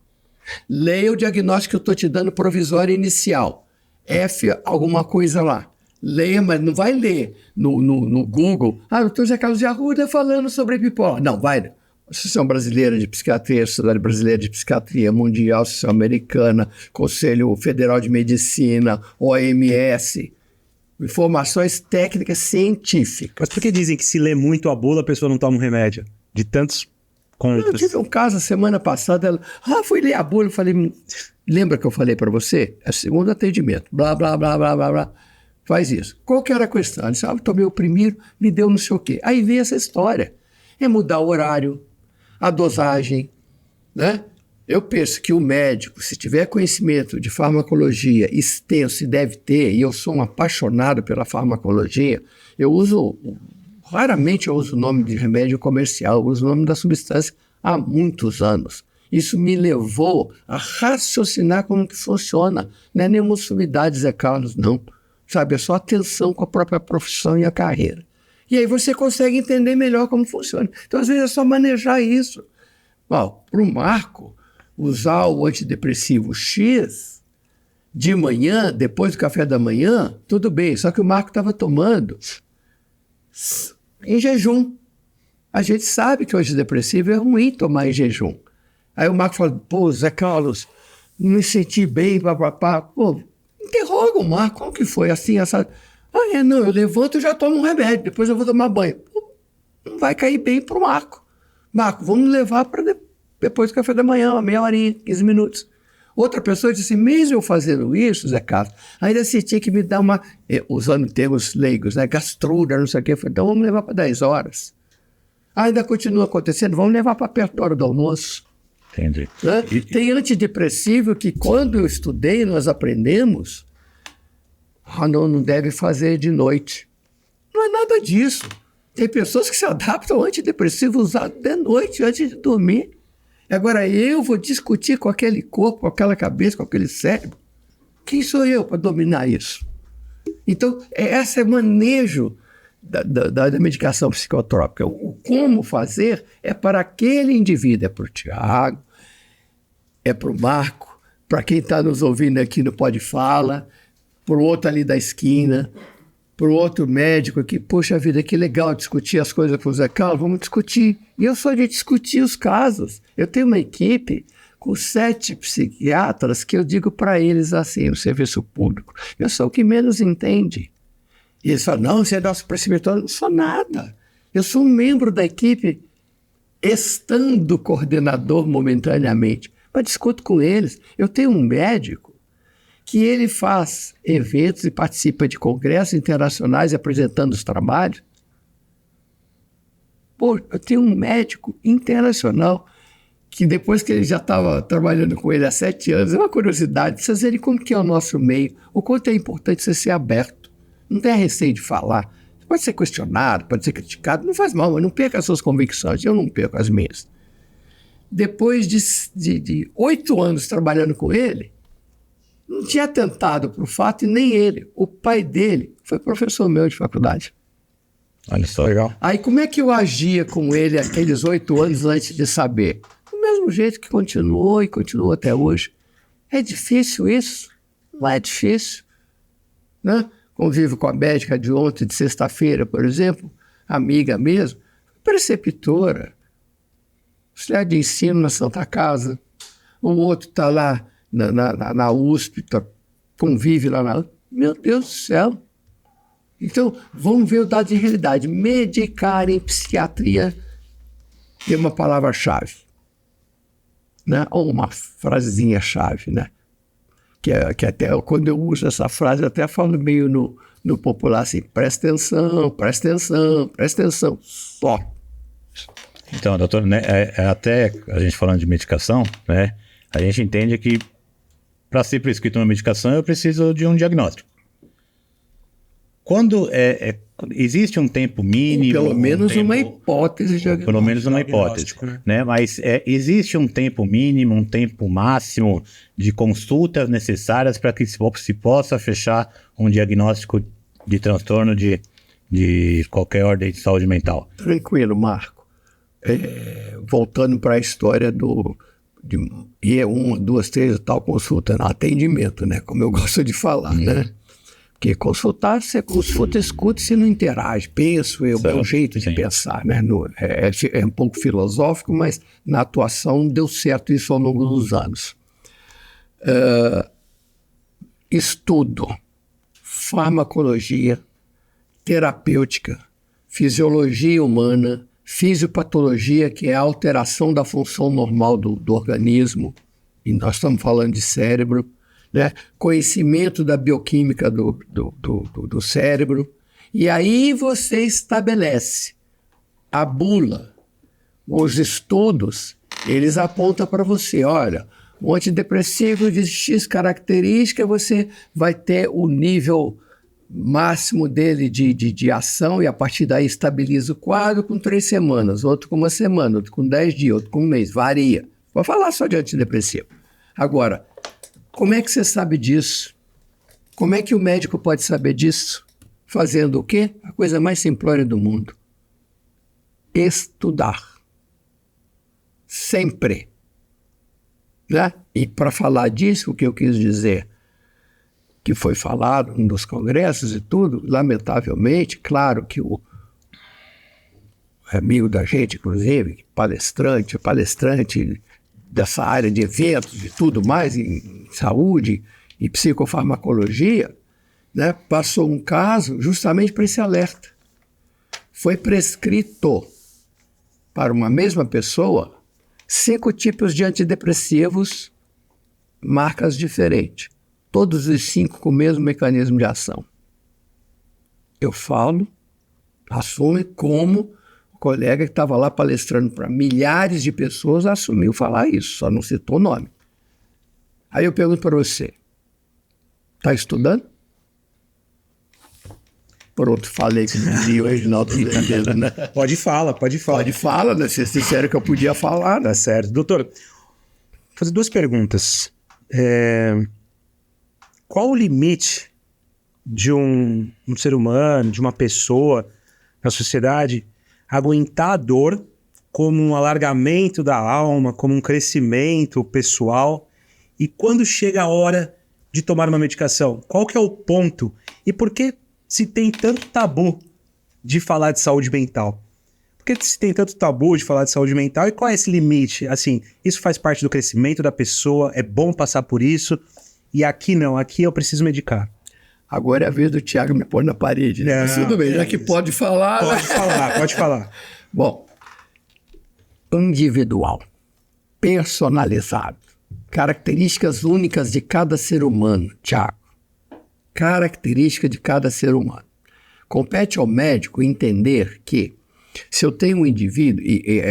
Leia o diagnóstico que eu estou te dando provisório inicial. F alguma coisa lá. Leia, mas não vai ler no Google. Doutor Zé Carlos de Arruda falando sobre bipolar. Não, vai. Associação Brasileira de Psiquiatria, Sociedade Brasileira de Psiquiatria Mundial, Associação Americana, Conselho Federal de Medicina, OMS... Informações técnicas científicas. Mas por que dizem que se lê muito a bula, a pessoa não toma um remédio? De tantos contos. Eu tive um caso a semana passada, ela... fui ler a bula, eu falei, lembra que eu falei para você? É o segundo atendimento, blá, blá, blá, blá, blá, blá. Faz isso. Qual que era a questão? Ela disse, tomei o primeiro, me deu não sei o quê. Aí vem essa história. É mudar o horário, a dosagem, né? Eu penso que o médico, se tiver conhecimento de farmacologia extenso, e deve ter, e eu sou um apaixonado pela farmacologia, raramente eu uso o nome de remédio comercial, eu uso o nome da substância há muitos anos. Isso me levou a raciocinar como que funciona. Não é nenhuma sumidade, Zé Carlos, não. Sabe, é só atenção com a própria profissão e a carreira. E aí você consegue entender melhor como funciona. Então, às vezes, é só manejar isso. Para o Marco, usar o antidepressivo X de manhã, depois do café da manhã, tudo bem. Só que o Marco estava tomando em jejum. A gente sabe que o antidepressivo é ruim tomar em jejum. Aí o Marco fala, Zé Carlos, não me senti bem, papapá. Interroga o Marco, como que foi assim, essa... não, eu levanto e já tomo um remédio, depois eu vou tomar banho. Não vai cair bem para o Marco. Marco, vamos levar para depois do café da manhã, meia horinha, 15 minutos. Outra pessoa disse assim, mesmo eu fazendo isso, Zé Carlos, ainda você tinha que me dar uma, usando termos leigos, né, gastruda, não sei o quê. Então vamos levar para 10 horas. Ainda continua acontecendo, vamos levar para perto da hora do almoço. Entendi. Né? Tem antidepressivo que quando eu estudei, nós aprendemos, não deve fazer de noite. Não é nada disso. Tem pessoas que se adaptam ao antidepressivo usado de noite, antes de dormir. Agora eu vou discutir com aquele corpo, com aquela cabeça, com aquele cérebro. Quem sou eu para dominar isso? Então, esse é o manejo da medicação psicotrópica. O como fazer é para aquele indivíduo, é para o Tiago, é para o Marco, para quem está nos ouvindo aqui no Pode Fala, para o outro ali da esquina, para o outro médico aqui. Poxa vida, que legal discutir as coisas com o Zé Carlos, vamos discutir. E eu sou de discutir os casos. Eu tenho uma equipe com 7 psiquiatras que eu digo para eles assim, no serviço público, eu sou o que menos entende. E eles falam, não, você é nosso prescritor. Eu não sou nada. Eu sou um membro da equipe, estando coordenador momentaneamente. Mas discuto com eles. Eu tenho um médico que ele faz eventos e participa de congressos internacionais apresentando os trabalhos. Eu tenho um médico internacional que depois que ele já estava trabalhando com ele há 7 anos, é uma curiosidade, vocês verem como que é o nosso meio, o quanto é importante você ser aberto. Não tenha receio de falar. Pode ser questionado, pode ser criticado, não faz mal, mas não perca as suas convicções. Eu não perco as minhas. Depois de 8 anos trabalhando com ele, não tinha atentado para o fato e nem ele. O pai dele foi professor meu de faculdade. Olha só. Legal. Aí como é que eu agia com ele aqueles 8 anos antes de saber? Do mesmo jeito que continuou e continua até hoje. É difícil isso? Não é difícil, né? Convivo com a médica de ontem, de sexta-feira, por exemplo, amiga mesmo, preceptora, auxiliar de ensino na Santa Casa, o outro está lá na USP, convive lá na... Meu Deus do céu! Então, vamos ver o dado de realidade. Medicar em psiquiatria tem uma palavra-chave, né? Ou uma frasezinha-chave, né? Que até quando eu uso essa frase, eu até falo meio no popular assim, presta atenção, presta atenção, presta atenção, só. Então, doutor, né, até a gente falando de medicação, né, a gente entende que para ser prescrito uma medicação eu preciso de um diagnóstico. Quando existe um tempo mínimo... Pelo menos uma hipótese de diagnóstico. Pelo menos uma hipótese, né? Mas existe um tempo mínimo, um tempo máximo de consultas necessárias para que se possa fechar um diagnóstico de transtorno de qualquer ordem de saúde mental. Tranquilo, Marco. Voltando para a história de ir 1, 2, 3 tal consulta, no atendimento, né? Como eu gosto de falar, né? Porque consultar, você consulta, escuta, você não interage. Penso, é o jeito de pensar, né? É um pouco filosófico, mas na atuação deu certo isso ao longo dos anos. Estudo, farmacologia, terapêutica, fisiologia humana, fisiopatologia, que é a alteração da função normal do organismo, e nós estamos falando de cérebro, né? Conhecimento da bioquímica do cérebro, e aí você estabelece a bula, os estudos, eles apontam para você, olha, o antidepressivo de X característica, você vai ter o nível máximo dele de ação, e a partir daí estabiliza o quadro com 3 semanas, outro com 1 semana, outro com 10 dias, outro com 1 mês, varia. Vou falar só de antidepressivo. Agora, como é que você sabe disso? Como é que o médico pode saber disso? Fazendo o quê? A coisa mais simplória do mundo. Estudar. Sempre. Né? E para falar disso, o que eu quis dizer, que foi falado nos congressos e tudo, lamentavelmente, claro que o amigo da gente, inclusive, palestrante dessa área de eventos e tudo mais, em saúde e psicofarmacologia, né, passou um caso justamente para esse alerta. Foi prescrito para uma mesma pessoa 5 tipos de antidepressivos, marcas diferentes. Todos os 5 com o mesmo mecanismo de ação. Eu falo, assume como o colega que estava lá palestrando para milhares de pessoas assumiu falar isso, só não citou o nome. Aí eu pergunto para você, está estudando? Pronto, falei que dizia o Reginaldo brincadeira, né? Pode falar. Pode falar, né? Vocês disseram que eu podia falar, né? Tá certo. Doutor, vou fazer 2 perguntas. Qual o limite de um ser humano, de uma pessoa na sociedade aguentar a dor como um alargamento da alma, como um crescimento pessoal, e quando chega a hora de tomar uma medicação, qual que é o ponto? E por que se tem tanto tabu de falar de saúde mental? Por que se tem tanto tabu de falar de saúde mental e qual é esse limite? Assim, isso faz parte do crescimento da pessoa, é bom passar por isso, e aqui não, aqui eu preciso medicar. Agora é a vez do Thiago me pôr na parede, né? Mas tudo bem, já que pode falar... Pode falar. Bom, individual, personalizado, características únicas de cada ser humano, Thiago. Característica de cada ser humano. Compete ao médico entender que se eu tenho um indivíduo,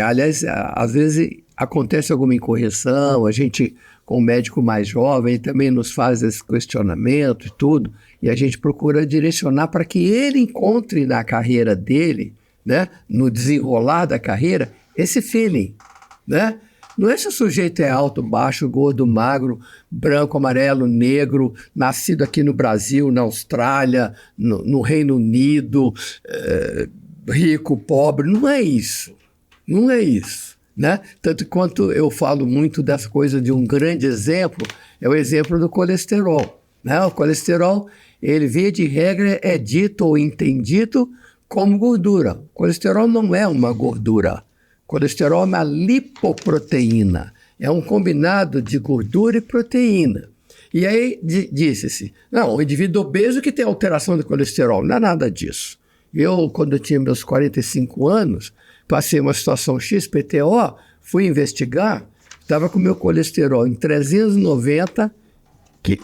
aliás, às vezes acontece alguma incorreção, a gente, com o médico mais jovem, também nos faz esse questionamento e tudo, e a gente procura direcionar para que ele encontre na carreira dele, né, no desenrolar da carreira, esse feeling, né? Não é se o sujeito é alto, baixo, gordo, magro, branco, amarelo, negro, nascido aqui no Brasil, na Austrália, no Reino Unido, rico, pobre, não é isso. Não é isso, né? Tanto quanto eu falo muito dessa coisa de um grande exemplo, é o exemplo do colesterol, né? O colesterol, ele via de regra é dito ou entendido como gordura. O colesterol não é uma gordura. Colesterol é uma lipoproteína. É um combinado de gordura e proteína. E aí disse-se, não, o indivíduo obeso que tem alteração de colesterol. Não é nada disso. Eu, quando eu tinha meus 45 anos, passei uma situação XPTO, fui investigar, estava com meu colesterol em 390, que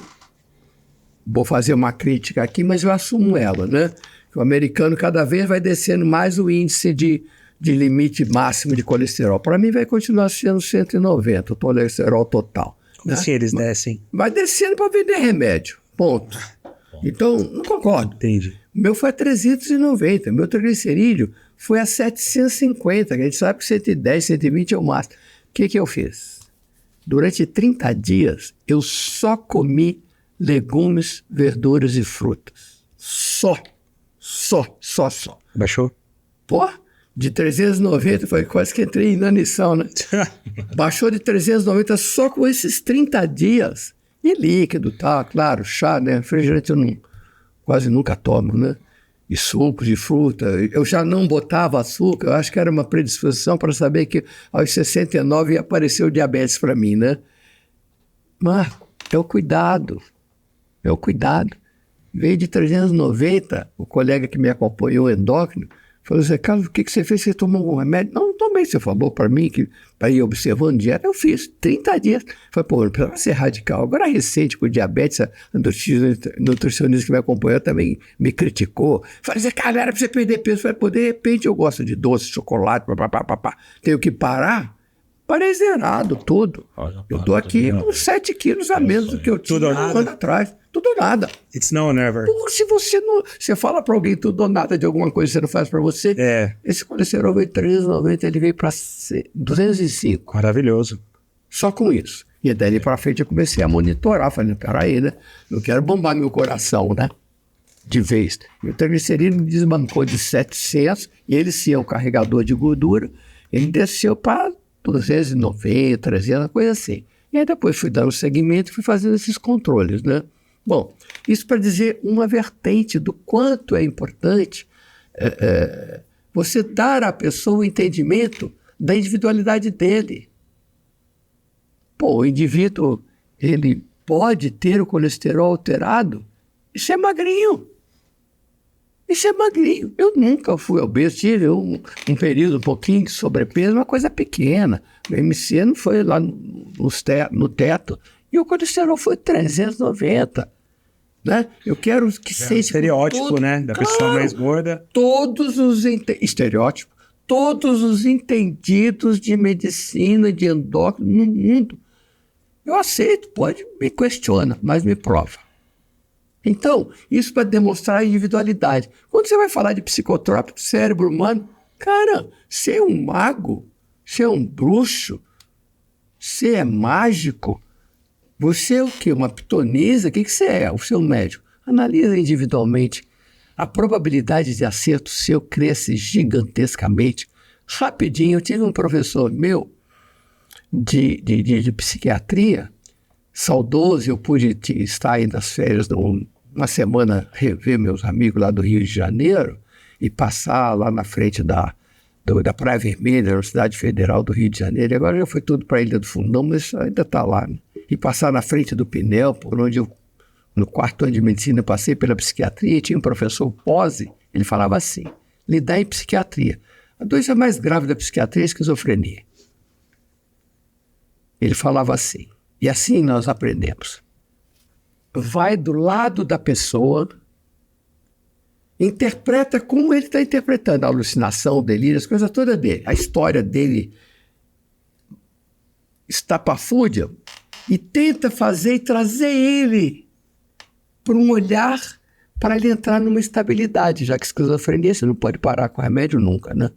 vou fazer uma crítica aqui, mas eu assumo ela, né? O americano cada vez vai descendo mais o índice de limite máximo de colesterol. Para mim vai continuar sendo 190, o colesterol total. Como assim eles descem? Vai descendo para vender remédio, ponto. Então, não concordo. Entendi. O meu foi a 390, meu triglicerídeo foi a 750, que a gente sabe que 110, 120 é o máximo. O que eu fiz? Durante 30 dias, eu só comi legumes, verduras e frutas. Só. Baixou? Pô, de 390, foi quase que entrei em inanição, né? Baixou de 390 só com esses 30 dias. E líquido, tá? Claro, chá, né? Refrigerante eu quase nunca tomo, né? E sucos de fruta. Eu já não botava açúcar, eu acho que era uma predisposição para saber que aos 69 ia aparecer o diabetes para mim, né? Marco, é o cuidado. É o cuidado. Veio de 390, o colega que me acompanhou, endócrino, falou assim, Carlos, o que você fez? Você tomou algum remédio? Não tomei, você falou para mim que para ir observando dieta, eu fiz 30 dias. Falei, pô, não precisava ser radical. Agora recente com diabetes, a nutricionista que me acompanhou também me criticou. Falei assim, cara, era para você perder peso. Falei, pô, de repente eu gosto de doce, chocolate, papapá. Tenho que parar? Parei zerado tudo. Eu tô aqui com 7 quilos a menos do que eu tinha um ano atrás. Tudo ou nada. It's now or never. Pô, se você não... Você fala pra alguém tudo ou nada de alguma coisa que você não faz pra você. Esse colesterol veio de 390, ele veio pra 205. Maravilhoso. Só com isso. E daí pra frente eu comecei a monitorar. Falei, peraí, né? Não quero bombar meu coração, né? De vez. E o triglicerídeo desbancou de 700. E ele, se é o carregador de gordura, ele desceu para 290, 300, coisa assim. E aí depois fui dando seguimento e fui fazendo esses controles, né? Bom, isso para dizer uma vertente do quanto é importante você dar à pessoa o entendimento da individualidade dele. Pô, o indivíduo, ele pode ter o colesterol alterado? Isso é magrinho. Isso é magrinho. Eu nunca fui obeso, tive um período um pouquinho de sobrepeso, uma coisa pequena. O MC não foi lá no teto. E o colesterol foi 390. Né? Eu quero que seja... Estereótipo, né? Da pessoa mais gorda. Todos os... Estereótipo. Todos os entendidos de medicina, de endócrino no mundo. Eu aceito, pode, me questiona, mas me prova. Então, isso para demonstrar a individualidade. Quando você vai falar de psicotrópico, cérebro humano, cara, você é um mago, você é um bruxo, você é mágico, você é o quê? Uma pitonisa? O que você é? O seu médico. Analisa individualmente. A probabilidade de acerto seu cresce gigantescamente. Rapidinho, eu tive um professor meu de psiquiatria, saudoso, eu pude estar aí nas férias uma semana rever meus amigos lá do Rio de Janeiro e passar lá na frente da Praia Vermelha, Universidade Federal do Rio de Janeiro. E agora já foi tudo para a Ilha do Fundão, mas ainda está lá. Né? E passar na frente do Pinel, por onde eu, no 4º ano de medicina, passei pela psiquiatria, e tinha um professor Pose, ele falava assim, lidar em psiquiatria. A doença mais grave da psiquiatria é a esquizofrenia. Ele falava assim, e assim nós aprendemos. Vai do lado da pessoa, interpreta como ele está interpretando a alucinação, o delírio, as coisas todas dele, a história dele estapafúrdia, e tenta fazer e trazer ele para um olhar para ele entrar numa estabilidade, já que esquizofrenia você não pode parar com remédio nunca, né?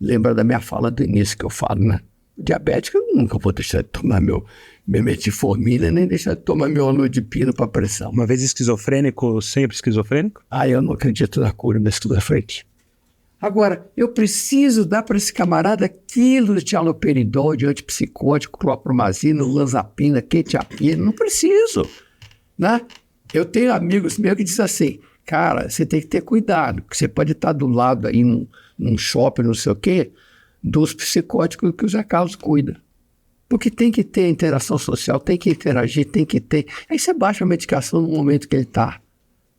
Lembra da minha fala do início que eu falo, né? Diabético, eu nunca vou deixar de tomar meu metformina, nem deixar de tomar meu anodipino para pressão. Uma vez esquizofrênico, sempre esquizofrênico? Eu não acredito na cura da esquizofrenia. Agora, eu preciso dar para esse camarada quilos de haloperidol, de antipsicótico, clorpromazina, olanzapina, quetiapina. Não preciso, né? Eu tenho amigos meus que dizem assim, cara, você tem que ter cuidado, porque você pode estar do lado aí num shopping, não sei o quê, dos psicóticos que o Zé Carlos cuida. Porque tem que ter interação social, tem que interagir, tem que ter... Aí você baixa a medicação no momento que ele está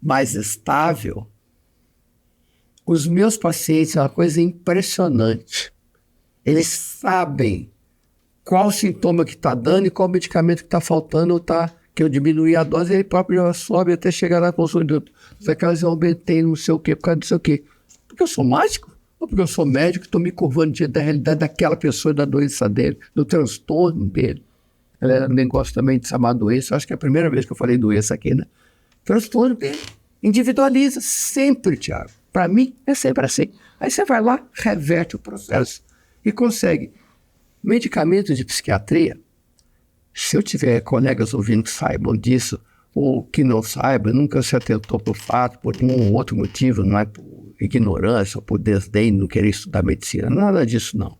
mais estável. Os meus pacientes é uma coisa impressionante. Eles sabem qual sintoma que está dando e qual medicamento que está faltando ou que eu diminuí a dose, ele próprio já sobe até chegar na consulta. Zé Carlos, eu aumentei não sei o quê, por causa disso aqui. Porque eu sou mágico? Ou porque eu sou médico e estou me curvando diante da realidade daquela pessoa, da doença dele, do transtorno dele. Eu nem gosto também de chamar doença, acho que é a primeira vez que eu falei doença aqui, né? Transtorno dele. Individualiza sempre, Tiago. Para mim, é sempre assim. Aí você vai lá, reverte o processo e consegue. Medicamentos de psiquiatria, se eu tiver colegas ouvindo que saibam disso, ou que não saibam, nunca se atentou por fato, por um outro motivo, não é por ignorância ou por desdém, não querer estudar medicina, nada disso não.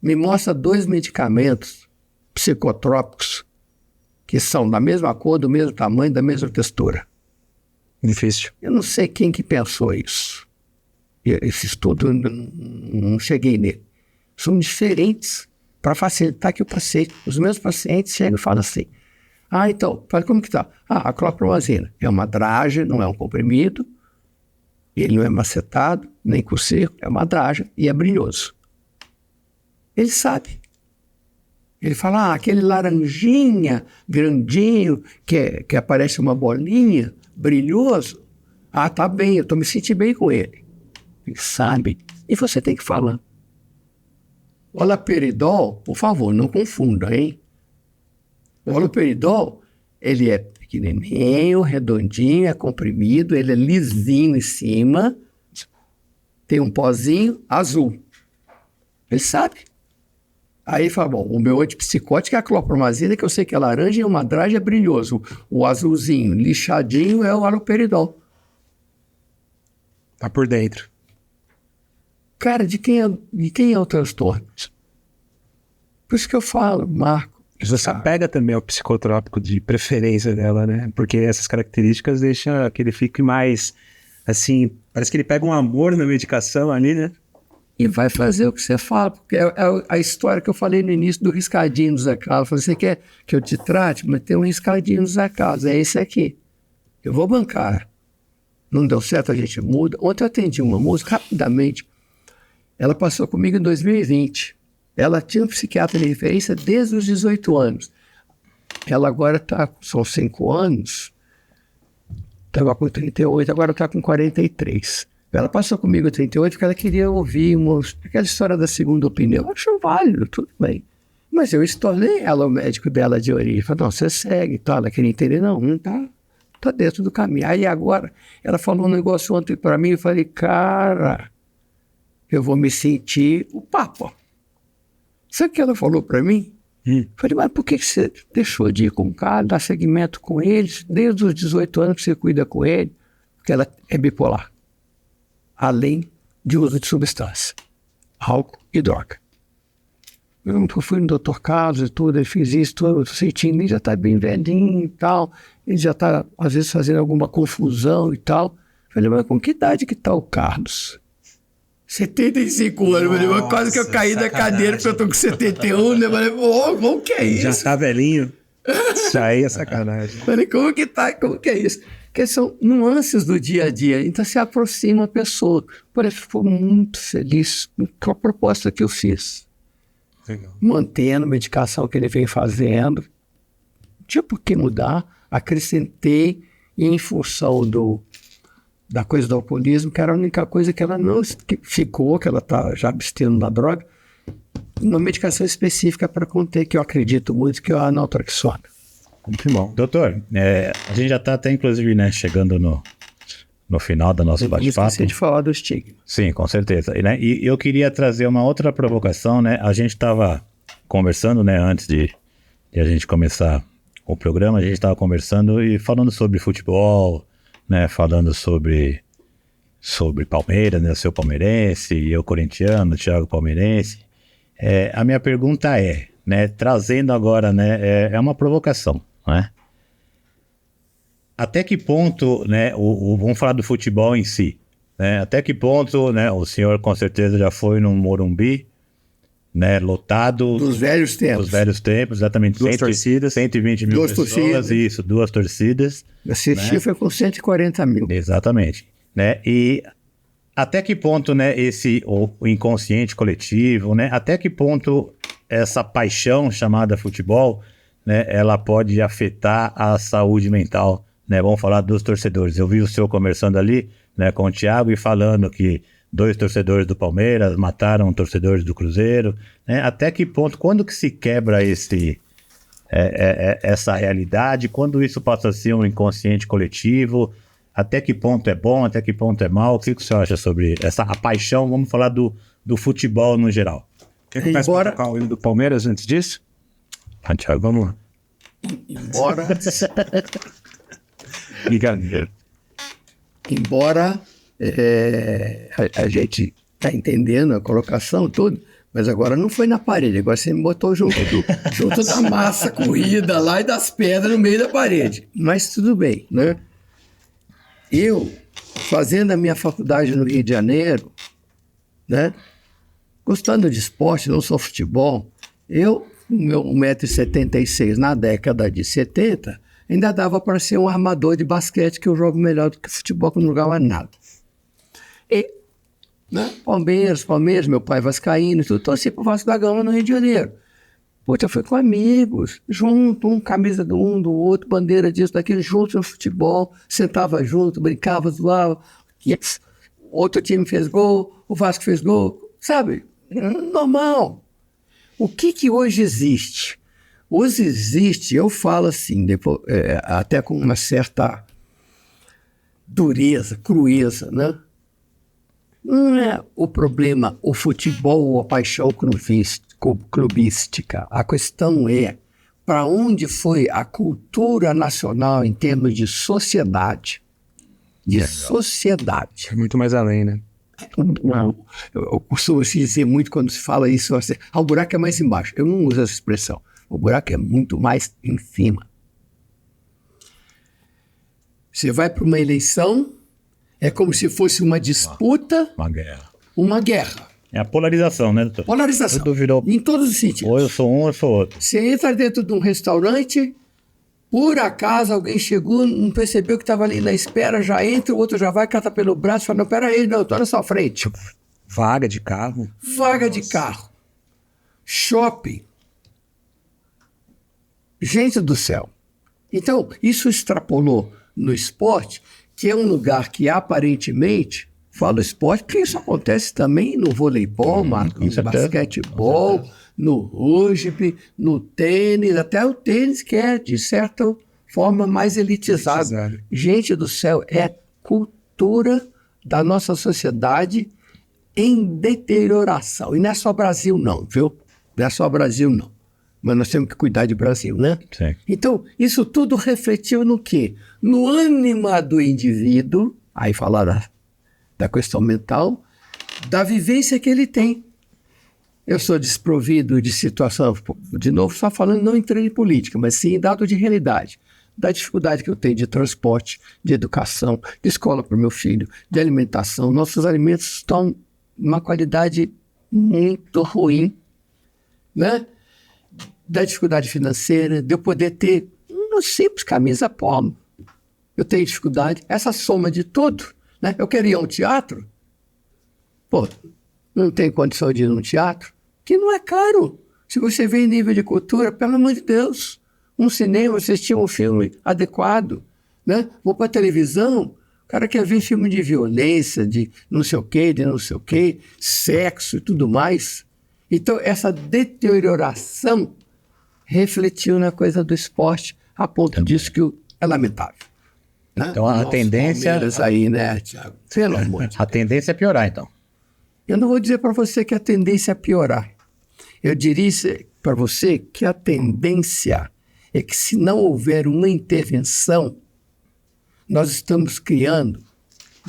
Me mostra 2 medicamentos psicotrópicos que são da mesma cor, do mesmo tamanho, da mesma textura. Difícil. Eu não sei quem que pensou isso. Esse estudo, eu não cheguei nele. São diferentes para facilitar que o paciente, os meus pacientes chegam e falam assim, então, como que tá? A clorpromazina é uma drágea, não é um comprimido, ele não é macetado, nem com seco, é uma drágea e é brilhoso. Ele sabe. Ele fala, aquele laranjinha grandinho, que aparece uma bolinha, brilhoso, tá bem, eu estou me sentindo bem com ele. Ele sabe. E você tem que falar. O haloperidol, por favor, não confunda, hein? O haloperidol, ele é pequenininho, redondinho, é comprimido, ele é lisinho em cima, tem um pozinho azul. Ele sabe. Aí ele fala, o meu antipsicótico é a clorpromazina, que eu sei que é laranja e uma drágea é brilhoso. O azulzinho, lixadinho, é o haloperidol. Tá por dentro. Cara, de quem é o transtorno? Por isso que eu falo, Marco. Você pega também o psicotrópico de preferência dela, né? Porque essas características deixam que ele fique mais, assim, parece que ele pega um amor na medicação ali, né? E vai fazer o que você fala, porque é a história que eu falei no início do riscadinho do Zé Carlos. Eu falei, você quer que eu te trate? Mas tem um riscadinho do Zé Carlos, é esse aqui. Eu vou bancar. Não deu certo, a gente muda. Ontem eu atendi uma moça, rapidamente. Ela passou comigo em 2020. Ela tinha um psiquiatra de referência desde os 18 anos. Ela agora são 5 anos, estava com 38, agora está com 43. Ela passou comigo em 38 porque ela queria ouvir aquela história da segunda opinião. Eu acho válido, tudo bem. Mas eu tornei ela o médico dela de origem. Falei, não, você segue e tal. Ela queria entender, não tá dentro do caminho. Aí agora, ela falou um negócio ontem para mim, eu falei, cara, eu vou me sentir o Papa. Sabe o que ela falou para mim? Falei, mas por que você deixou de ir com o cara, dar seguimento com eles, desde os 18 anos que você cuida com ele? Porque ela é bipolar, além de uso de substância, álcool e droga. Eu fui no Dr. Carlos e tudo, ele fez isso, tudo, ele já está bem velhinho e tal, ele já está, às vezes, fazendo alguma confusão e tal. Falei, mas com que idade que está o Carlos? 75 anos, nossa, quase que eu caí da cadeira porque eu tô com 71, né? Falei, como que é isso? Já tá velhinho? Isso aí é sacanagem. Falei, como que é isso? Porque são nuances do dia a dia, então se aproxima a pessoa. Por isso, ficou muito feliz com a proposta que eu fiz. Legal. Mantendo a medicação que ele vem fazendo, não tinha por que mudar, acrescentei e em função da coisa do alcoolismo, que era a única coisa que ela não ficou, que ela está já abstendo da droga, uma medicação específica para conter, que eu acredito muito, que é a naltrexona. Muito bom. Doutor, a gente já está até, inclusive, né, chegando no final da nossa bate-papo. Esqueci de falar do estigma. Sim, com certeza. E eu queria trazer uma outra provocação, né? A gente estava conversando, né, antes de a gente começar o programa, a gente estava conversando e falando sobre futebol, né, falando sobre Palmeiras, né, seu palmeirense, e eu corintiano, Thiago palmeirense. A minha pergunta né, trazendo agora, né, é uma provocação, né? Até que ponto, né, vamos falar do futebol em si, né? Até que ponto, né, o senhor com certeza já foi no Morumbi, né, lotado. Dos velhos tempos. Dos velhos tempos, exatamente. Duas torcidas. 120 mil Duas pessoas, torcidas. isso, 2 torcidas. Assisti foi com 140 mil. Exatamente. Né? E até que ponto, né, o inconsciente coletivo, né, até que ponto essa paixão chamada futebol, né, ela pode afetar a saúde mental, né? Vamos falar dos torcedores. Eu vi o senhor conversando ali, né, com o Thiago e falando que 2 torcedores do Palmeiras mataram torcedores do Cruzeiro, né? Até que ponto, quando que se quebra essa realidade, quando isso passa a ser um inconsciente coletivo, até que ponto é bom, até que ponto é mal? O que o senhor acha sobre a paixão? Vamos falar do futebol no geral. Quer que comece a tocar o hino do Palmeiras antes disso? Thiago, vamos lá. Embora a gente está entendendo a colocação tudo, mas agora não foi na parede, agora você me botou junto da massa corrida lá e das pedras no meio da parede. Mas tudo bem, né? Eu, fazendo a minha faculdade no Rio de Janeiro, né? Gostando de esporte, não só futebol, eu, com meu 1,76 m na década de 70, ainda dava para ser um armador de basquete, que eu jogo melhor do que futebol, que eu não jogava nada. E, né, Palmeiras, meu pai vascaíno, tudo, torci pro Vasco da Gama no Rio de Janeiro. Puta, eu fui com amigos, junto, um camisa do um, do outro, bandeira disso, daquele, junto no futebol, sentava junto, brincava, zoava. Yes. Outro time fez gol, o Vasco fez gol, sabe? Normal. O que hoje existe? Hoje existe, eu falo assim, depois, até com uma certa dureza, crueza, né? Não é o problema o futebol ou a paixão clubística. A questão é para onde foi a cultura nacional em termos de sociedade. De sociedade. É muito mais além, né? Eu costumo se dizer muito quando se fala isso, assim, o buraco é mais embaixo. Eu não uso essa expressão. O buraco é muito mais em cima. Você vai para uma eleição, é como se fosse uma disputa, uma guerra. É a polarização, né, doutor? Polarização. Tudo virou... Em todos os sentidos. Ou eu sou um, ou eu sou outro. Você entra dentro de um restaurante, por acaso alguém chegou, não percebeu que estava ali na espera, já entra, o outro já vai, cata pelo braço e fala, não, peraí, não, estou na sua frente. Vaga de carro. Vaga de carro. Shopping. Gente do céu. Então, isso extrapolou no esporte, que é um lugar que aparentemente, falo esporte, porque isso acontece também no voleibol, no basquetebol, no rugby, no tênis, até o tênis que é, de certa forma, mais elitizado. Gente do céu, é cultura da nossa sociedade em deterioração. E não é só Brasil não, viu? Não é só Brasil não. Mas nós temos que cuidar de Brasil, né? Sim. Então, isso tudo refletiu no quê? No ânima do indivíduo, aí falar da questão mental, da vivência que ele tem. Eu sou desprovido de situação, de novo, só falando, não entrei em política, mas sim em dado de realidade. Da dificuldade que eu tenho de transporte, de educação, de escola para o meu filho, de alimentação. Nossos alimentos estão uma qualidade muito ruim, né? Da dificuldade financeira, de eu poder ter uma simples camisa polo. Eu tenho dificuldade, essa soma de tudo, né? Eu queria um teatro, pô, não tenho condição de ir num teatro, que não é caro. Se você vê em nível de cultura, pelo amor de Deus, um cinema, assistir um filme adequado, né? Vou para a televisão, o cara quer ver filme de violência, de não sei o quê, sexo e tudo mais. Então, essa deterioração refletiu na coisa do esporte, a ponto disso que é lamentável. Né? Então, a tendência... aí, né, Thiago? Pelo amor de Deus. A tendência é piorar, então. Eu não vou dizer para você que a tendência é piorar. Eu diria para você que a tendência é que, se não houver uma intervenção, nós estamos criando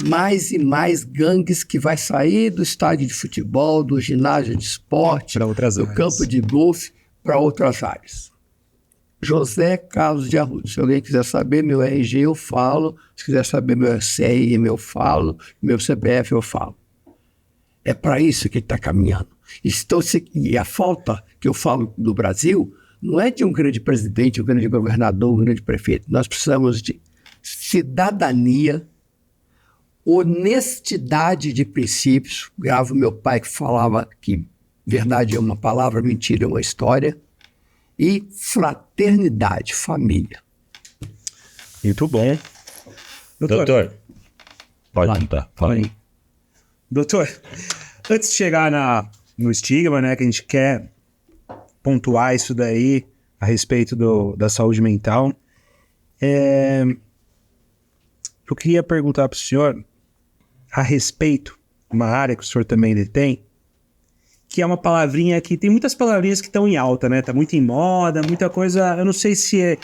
mais e mais gangues que vai sair do estádio de futebol, do ginásio de esporte, do campo de golfe, para outras áreas. José Carlos de Arruda. Se alguém quiser saber meu RG, eu falo. Se quiser saber meu CRM, eu falo. Meu CPF, eu falo. É para isso que ele está caminhando. E a falta que eu falo do Brasil não é de um grande presidente, um grande governador, um grande prefeito. Nós precisamos de cidadania, honestidade de princípios. Gravo meu pai que falava que verdade é uma palavra, mentira é uma história. E fraternidade, família. Muito bom. Doutor. Pode contar. Fala aí. Doutor, antes de chegar no estigma, né, que a gente quer pontuar isso daí a respeito da saúde mental, eu queria perguntar para o senhor a respeito, uma área que o senhor também detém, que é uma palavrinha que tem muitas palavrinhas que estão em alta, né? Tá muito em moda, muita coisa. Eu não sei se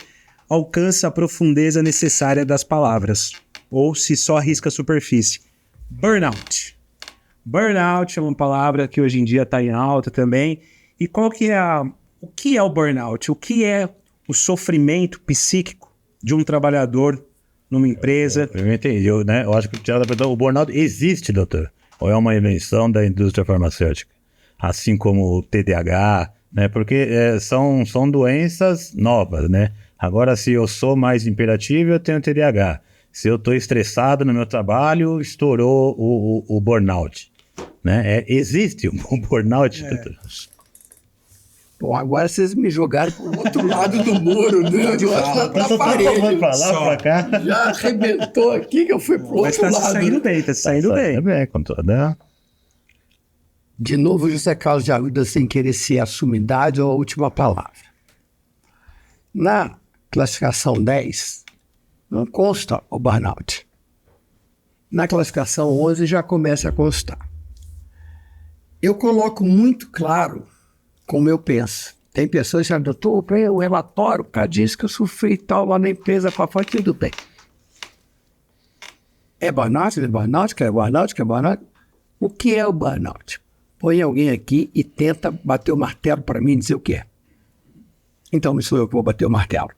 alcança a profundeza necessária das palavras ou se só arrisca a superfície. Burnout. Burnout é uma palavra que hoje em dia está em alta também. E o que é o burnout? O que é o sofrimento psíquico de um trabalhador numa empresa? Eu entendi, né? Eu acho que o burnout existe, doutor. Ou é uma invenção da indústria farmacêutica? Assim como o TDAH, né? Porque são doenças novas, né? Agora, se eu sou mais imperativo, eu tenho TDAH. Se eu estou estressado no meu trabalho, estourou o burnout, né? Existe o burnout, doutor? Bom, agora vocês me jogaram para o outro lado do muro, né? Da parede. Pra lá, pra cá. Já arrebentou aqui que eu fui pro outro lado. Mas tá saindo bem, tá saindo bem. Com toda... De novo, José Carlos de Arruda, sem querer ser a sumidade ou a última palavra. Na classificação 10, não consta o burnout. Na classificação 11 já começa a constar. Eu coloco muito claro como eu penso. Tem pessoas que dizem, doutor, o relatório, o cara disse que eu sofri tal lá na empresa, papai, tudo bem. É burnout? É burnout? Quer burnout? Quer burnout? O que é o burnout? Põe alguém aqui e tenta bater o martelo para mim e dizer o que é. Então não sou eu que vou bater o martelo.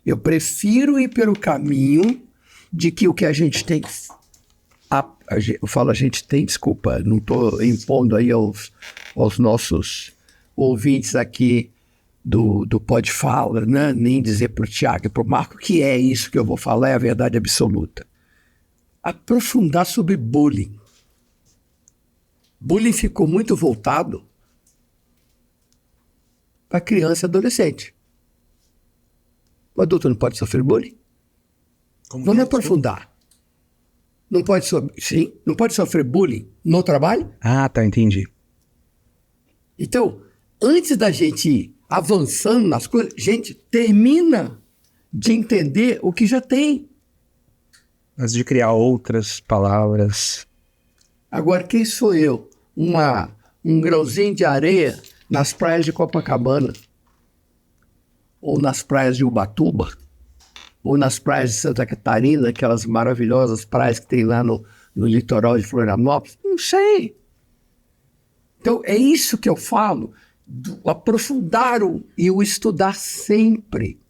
Eu prefiro ir pelo caminho de que o que a gente tem... Eu falo a gente tem, desculpa, não estou impondo aí aos nossos ouvintes aqui do Pode Fala, né? Nem dizer para o Tiago e para o Marco que é isso que eu vou falar, é a verdade absoluta. Aprofundar sobre bullying. Bullying ficou muito voltado para criança e adolescente. O adulto não pode sofrer bullying? Vamos aprofundar. Não pode sofrer bullying no trabalho? Ah, tá, entendi. Então, antes da gente ir avançando nas coisas, gente, termina de entender o que já tem. Antes de criar outras palavras. Agora, quem sou eu? Um grãozinho de areia nas praias de Copacabana, ou nas praias de Ubatuba, ou nas praias de Santa Catarina, aquelas maravilhosas praias que tem lá no litoral de Florianópolis. Não sei. Então, é isso que eu falo, do aprofundar e o estudar sempre.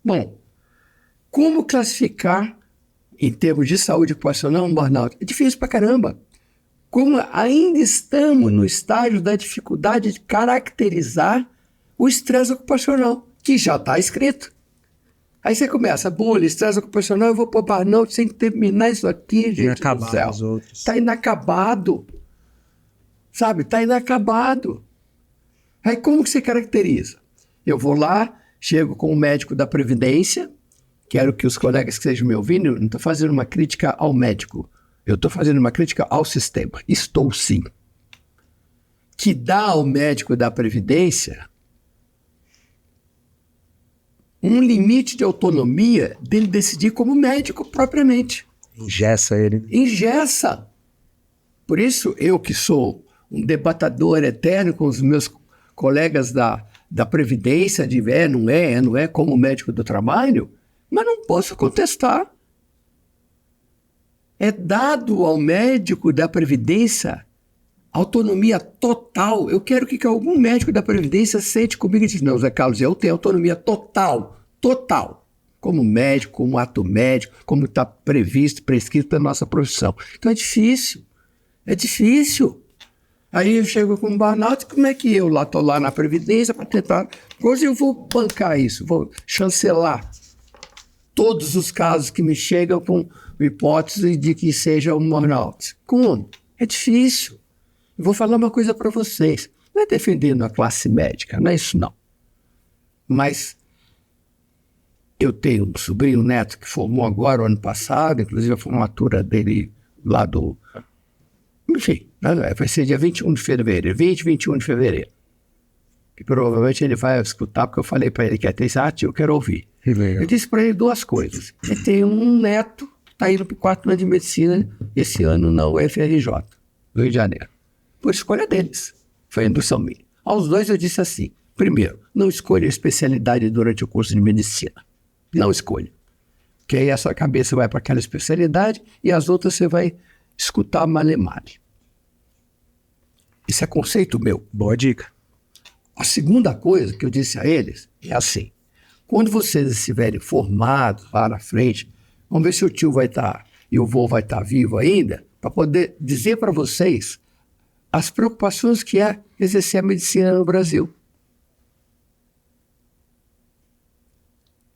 Bom, como classificar, em termos de saúde ocupacional, um burnout? É difícil pra caramba. Como ainda estamos no estágio da dificuldade de caracterizar o estresse ocupacional, que já está escrito. Aí você começa, bullying, estresse ocupacional, eu vou pôr burnout sem terminar isso aqui, gente do céu. Está inacabado. Sabe, está inacabado. Aí como que você caracteriza? Eu vou lá, chego com o médico da Previdência, quero que os colegas que estejam me ouvindo, não estou fazendo uma crítica ao médico, eu estou fazendo uma crítica ao sistema. Estou sim. Que dá ao médico da Previdência um limite de autonomia dele decidir como médico propriamente. Engessa ele. Engessa. Por isso, eu que sou um debatador eterno com os meus colegas da Previdência, de não é, como médico do trabalho, mas não posso contestar. É dado ao médico da Previdência autonomia total. Eu quero que algum médico da Previdência sente comigo e diga, não, Zé Carlos, eu tenho autonomia total, como médico, como ato médico, como está previsto, prescrito pela nossa profissão. Então é difícil. Aí eu chego com um burnout, como é que eu lá estou lá na Previdência para tentar... Hoje eu vou bancar isso, vou chancelar todos os casos que me chegam com hipótese de que seja um burnout. Como? É difícil. Eu vou falar uma coisa para vocês. Não é defendendo a classe médica, não é isso não. Mas eu tenho um sobrinho neto que formou agora, o ano passado, inclusive a formatura dele lá do... Enfim, vai ser dia 21 de fevereiro, 21 de fevereiro. Que provavelmente ele vai escutar, porque eu falei para ele que ia ter esse tio, eu quero ouvir. Eu disse para ele duas coisas. Ele tem um neto, está indo para o 4º ano de medicina, esse ano na UFRJ, do Rio de Janeiro. Por escolha deles. Foi a indução minha. Aos dois eu disse assim, primeiro, não escolha a especialidade durante o curso de medicina. Não escolha. Porque aí a sua cabeça vai para aquela especialidade e as outras você vai escutar male-male. Isso é conceito meu. Boa dica. A segunda coisa que eu disse a eles é assim, quando vocês estiverem formados lá na frente, vamos ver se o tio vai estar e o vô vai estar vivo ainda, para poder dizer para vocês as preocupações que é exercer a medicina no Brasil.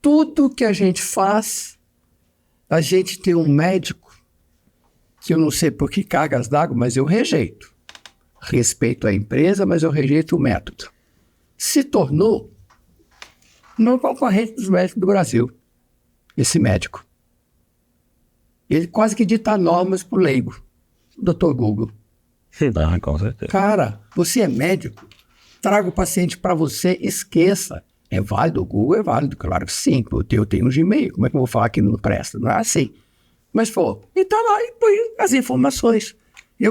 Tudo que a gente faz, a gente tem um médico, que eu não sei por que cargas d'água, mas eu rejeito. Respeito a empresa, mas eu rejeito o método. Se tornou no concorrente dos médicos do Brasil, esse médico. Ele quase que dita normas para o leigo, o Dr. Google. Com certeza. Cara, você é médico, traga o paciente para você, esqueça. É válido? O Google é válido, claro que sim. Eu tenho um Gmail, como é que eu vou falar que não presta? Não é assim. Mas, pô, e tá lá e põe as informações.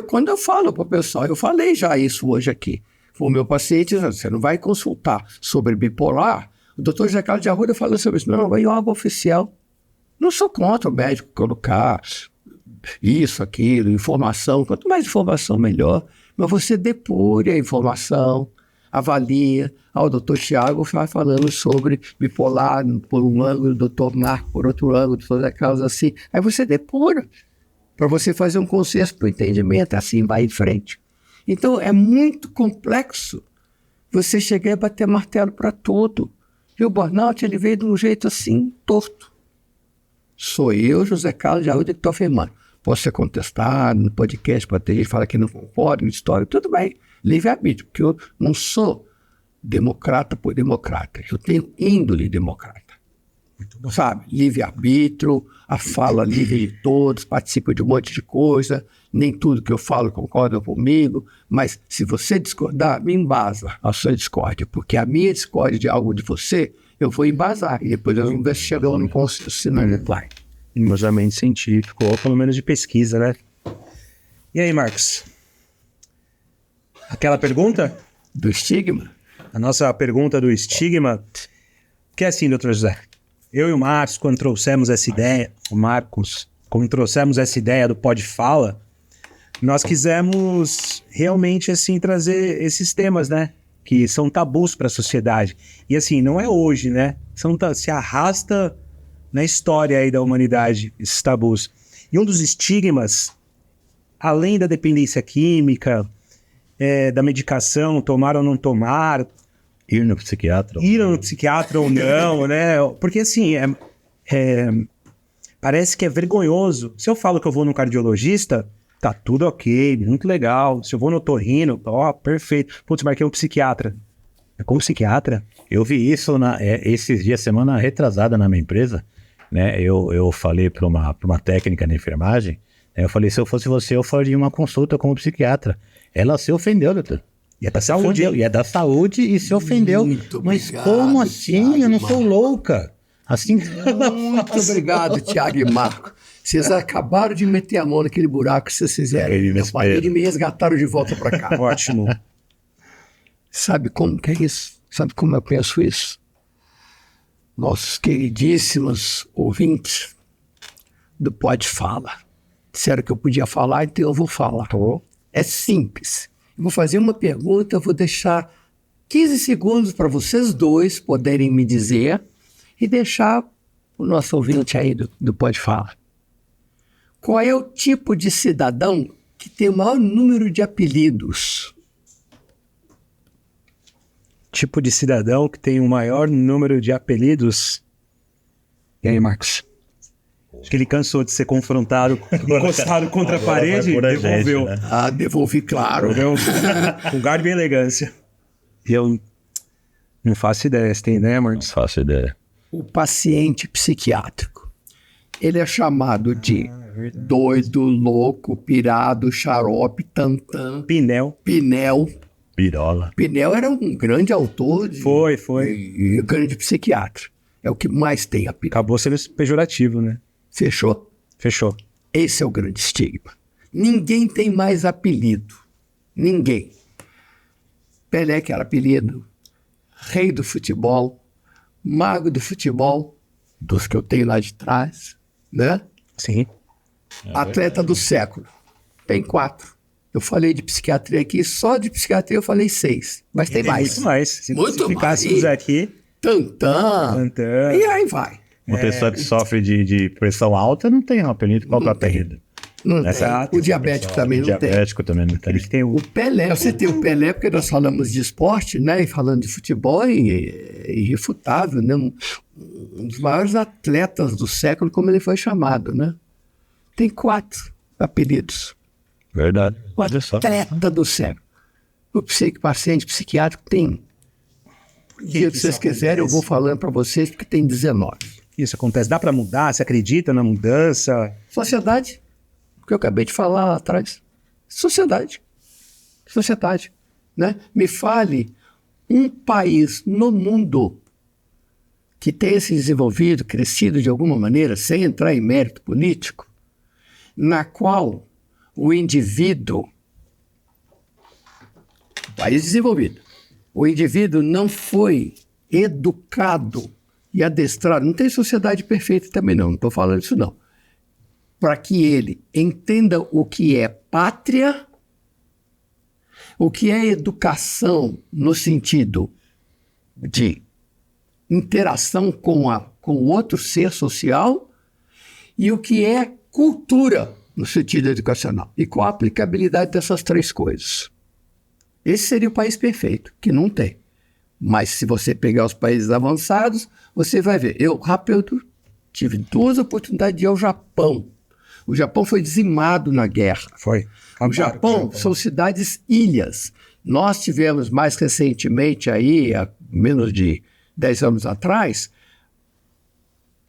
Quando eu falo para o pessoal, eu falei já isso hoje aqui. O meu paciente, você não vai consultar sobre bipolar. O doutor José Carlos de Arruda falou sobre isso. Não, vai em órgão oficial. Não sou contra o médico colocar isso, aquilo, informação. Quanto mais informação, melhor. Mas você depure a informação, avalia. O doutor Tiago vai falando sobre bipolar por um ângulo, o doutor Marco por outro ângulo, o doutor José Carlos assim. Aí você depura para você fazer um consenso para o entendimento. Assim vai em frente. Então, é muito complexo você chegar e bater martelo para tudo. E o burnout, ele veio de um jeito assim, torto. Sou eu, José Carlos de Arruda, que estou afirmando. Posso ser contestado no podcast, pode ter gente que fala que não concorda, em história, tudo bem. Livre-arbítrio, porque eu não sou democrata por democrata. Eu tenho índole democrata. Sabe? Livre-arbítrio, a fala livre de todos, participo de um monte de coisa, nem tudo que eu falo concorda comigo, mas se você discordar, me embasa a sua discórdia, porque a minha discórdia de algo de você, eu vou embasar, e depois eu vou ver se chegou no consenso, vai. Embasamento científico, ou pelo menos de pesquisa, né? E aí, Marcos? Aquela pergunta? Do estigma? A nossa pergunta do estigma, que é assim, doutor José. Eu e o Marcos, quando trouxemos essa ideia, do Pode Fala, nós quisemos realmente, assim, trazer esses temas, né? Que são tabus para a sociedade. E, assim, não é hoje, né? Se arrasta na história aí da humanidade, esses tabus. E um dos estigmas, além da dependência química, da medicação, tomar ou não tomar... Ir no psiquiatra ou não, né? Porque assim, parece que é vergonhoso. Se eu falo que eu vou no cardiologista, tá tudo ok, muito legal. Se eu vou no otorrino, perfeito. Putz, marquei um psiquiatra. É como psiquiatra? Eu vi isso esses dias, semana retrasada na minha empresa, né? Eu falei para uma técnica na enfermagem, eu falei, se eu fosse você, eu faria uma consulta com o psiquiatra. Ela se ofendeu, doutor. E é da saúde. E é da saúde e se ofendeu. Muito Mas obrigado, como assim? Thiago, Eu não sou louca. Assim... Muito obrigado, Thiago e Marco. Vocês acabaram de meter a mão naquele buraco que vocês fizeram. E me resgataram de volta para cá. Ótimo. Sabe como que é isso? Sabe como eu penso isso? Nossos queridíssimos ouvintes do Pode Fala disseram que eu podia falar, então eu vou falar. É simples. Eu vou fazer uma pergunta, vou deixar 15 segundos para vocês dois poderem me dizer e deixar o nosso ouvinte aí do Pode Falar. Qual é o tipo de cidadão que tem o maior número de apelidos tipo de cidadão que tem o maior número de apelidos? E aí, Marcos? Acho que ele cansou de ser confrontado, encostado contra a parede e devolveu. Gente, né? Ah, devolvi, claro. Devolveu com garbo e elegância. E eu não faço ideia. Você tem ideia, Marcos? Não faço ideia. O paciente psiquiátrico, ele é chamado de doido, louco, pirado, xarope, tantã, Pinel. Pinel. Pirola. Pinel era um grande autor Foi. e grande psiquiatra. É o que mais tem apelido. Acabou sendo pejorativo, né? Fechou? Fechou. Esse é o grande estigma. Ninguém tem mais apelido. Ninguém. Pelé que era apelido, rei do futebol, mago do futebol, dos que eu tenho lá de trás, né? Sim. Atleta do século. Tem 4. Eu falei de psiquiatria aqui, só de psiquiatria eu falei 6. Mas tem mais. Muito mais. Se Muito ficássemos mais. aqui... Tantã. Tantã. E aí vai. Uma pessoa que sofre de pressão alta não tem um apelido. Qual que é o apelido? Não tem. Exato. O diabético também não tem. Diabético também não tem. Ele tem o... O Pelé, você tem o Pelé, porque nós falamos de esporte, né? E falando de futebol, é irrefutável, né? Um dos maiores atletas do século, como ele foi chamado, né? Tem 4 apelidos. Verdade. O Olha só. atleta do século. O paciente psiquiátrico tem. O dia que vocês quiserem, eu vou falando para vocês, porque tem 19. Isso acontece. Dá pra mudar? Você acredita na mudança? Sociedade, que eu acabei de falar lá atrás. Sociedade, né? Me fale um país no mundo que tenha se desenvolvido, crescido de alguma maneira, sem entrar em mérito político, na qual o indivíduo, país desenvolvido, o indivíduo não foi educado e adestrado. Não tem sociedade perfeita também não estou falando isso não. Para que ele entenda o que é pátria, o que é educação no sentido de interação com o outro ser social e o que é cultura no sentido educacional. E com a aplicabilidade dessas 3 coisas. Esse seria o país perfeito, que não tem. Mas se você pegar os países avançados, você vai ver. Eu tive 2 oportunidades de ir ao Japão. O Japão foi dizimado na guerra. Foi. O Japão são cidades-ilhas. Nós tivemos mais recentemente, aí, há menos de 10 anos atrás,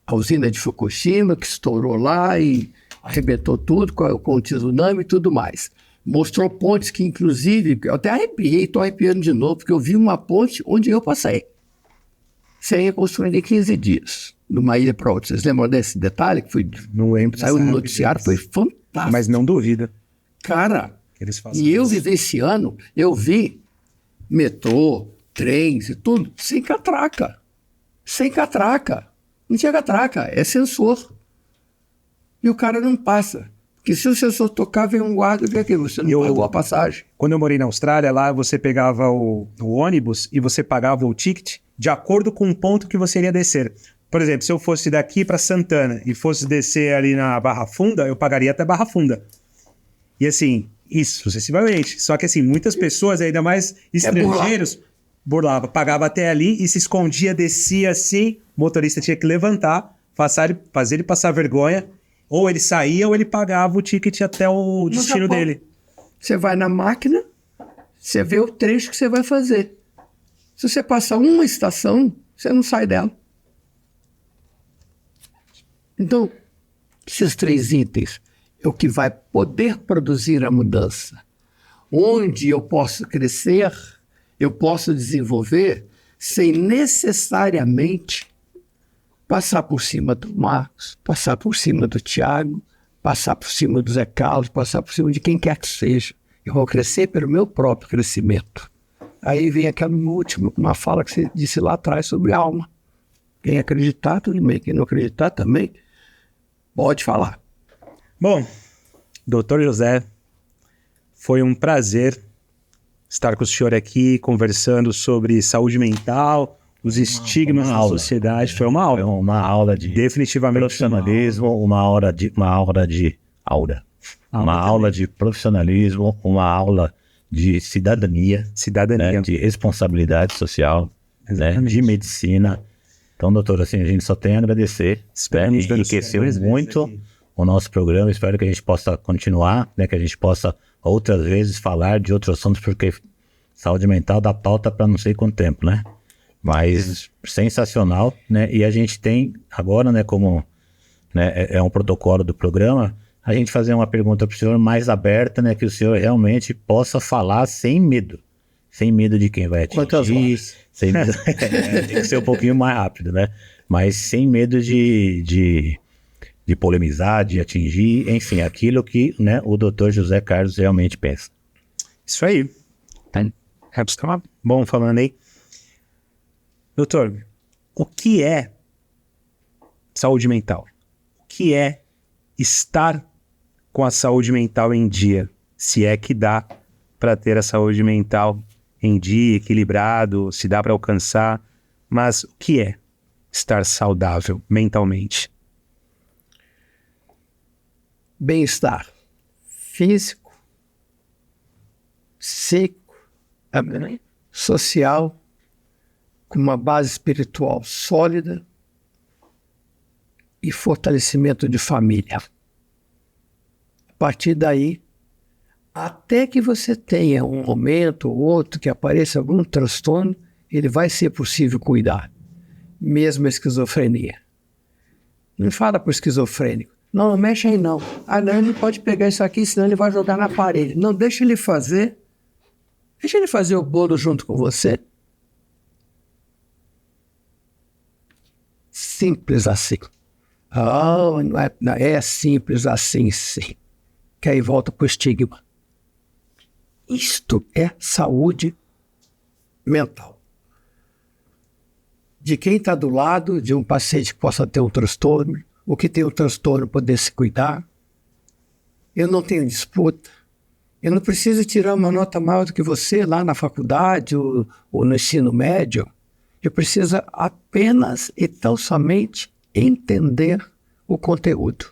a usina de Fukushima, que estourou lá e arrebentou tudo com o tsunami e tudo mais. Mostrou pontes que, inclusive, eu até arrepiei, estou arrepiando de novo, porque eu vi uma ponte onde eu passei. Sem reconstruir em 15 dias, de uma ilha para outra. Vocês lembram desse detalhe? Que foi, Não lembro. saiu no noticiário, foi fantástico. Mas não duvida. Cara, Que eles façam e eu isso. vivi esse ano, eu vi metrô, trens e tudo, sem catraca. Sem catraca. Não tinha catraca, é sensor. E o cara não passa. Porque se o sensor tocar, vem um guarda e vê aqui, você não pagou a passagem. Quando eu morei na Austrália, lá você pegava o ônibus e você pagava o ticket de acordo com o ponto que você iria descer. Por exemplo, se eu fosse daqui para Santana e fosse descer ali na Barra Funda, eu pagaria até Barra Funda. E assim, isso sucessivamente. Só que assim, muitas pessoas, ainda mais estrangeiros, burlava, pagava até ali e se escondia, descia assim, o motorista tinha que levantar, fazer ele passar vergonha, ou ele saía ou ele pagava o ticket até o destino Japão, dele. Você vai na máquina, você vê o trecho que você vai fazer. Se você passar uma estação, você não sai dela. Então, esses 3 itens é o que vai poder produzir a mudança. Onde eu posso crescer, eu posso desenvolver, sem necessariamente passar por cima do Marcos, passar por cima do Tiago, passar por cima do Zé Carlos, passar por cima de quem quer que seja. Eu vou crescer pelo meu próprio crescimento. Aí vem aquela última, uma fala que você disse lá atrás sobre alma. Quem acreditar, tudo bem. Quem não acreditar também, pode falar. Bom, Dr. José, foi um prazer estar com o senhor aqui conversando sobre saúde mental, os estigmas da sociedade. Foi uma aula. Foi uma aula de Definitivamente profissionalismo, uma aula de profissionalismo, uma aula de cidadania, né, de responsabilidade social, né, de medicina. Então, doutor, assim, a gente só tem a agradecer, enriqueceu muito o nosso programa, espero que a gente possa continuar, né, que a gente possa outras vezes falar de outros assuntos, porque saúde mental dá pauta para não sei quanto tempo, né? Mas sensacional, né? E a gente tem agora, né, como, né, é um protocolo do programa, a gente fazer uma pergunta para o senhor mais aberta, né, que o senhor realmente possa falar sem medo de quem vai atingir, sem medo, tem que ser um pouquinho mais rápido, né? Mas sem medo de polemizar, de atingir, enfim, aquilo que, né, o Dr. José Carlos realmente pensa. Isso aí. Bom, falando aí. Doutor, o que é saúde mental? O que é estar com a saúde mental em dia? Se é que dá para ter a saúde mental em dia, equilibrado, se dá para alcançar. Mas o que é estar saudável mentalmente? Bem-estar físico, psíquico, social, com uma base espiritual sólida e fortalecimento de família. A partir daí, até que você tenha um momento ou outro que apareça algum transtorno, ele vai ser possível cuidar, mesmo a esquizofrenia. Não fala para o esquizofrênico, não mexe aí não. Ah, não, ele pode pegar isso aqui, senão ele vai jogar na parede. Não, deixa ele fazer o bolo junto com você. Simples assim. Não é simples assim, sim. Que aí volta para o estigma. Isto é saúde mental. De quem está do lado de um paciente que possa ter um transtorno, o que tem o transtorno poder se cuidar. Eu não tenho disputa. Eu não preciso tirar uma nota maior do que você lá na faculdade ou no ensino médio. Eu preciso apenas e tão somente entender o conteúdo.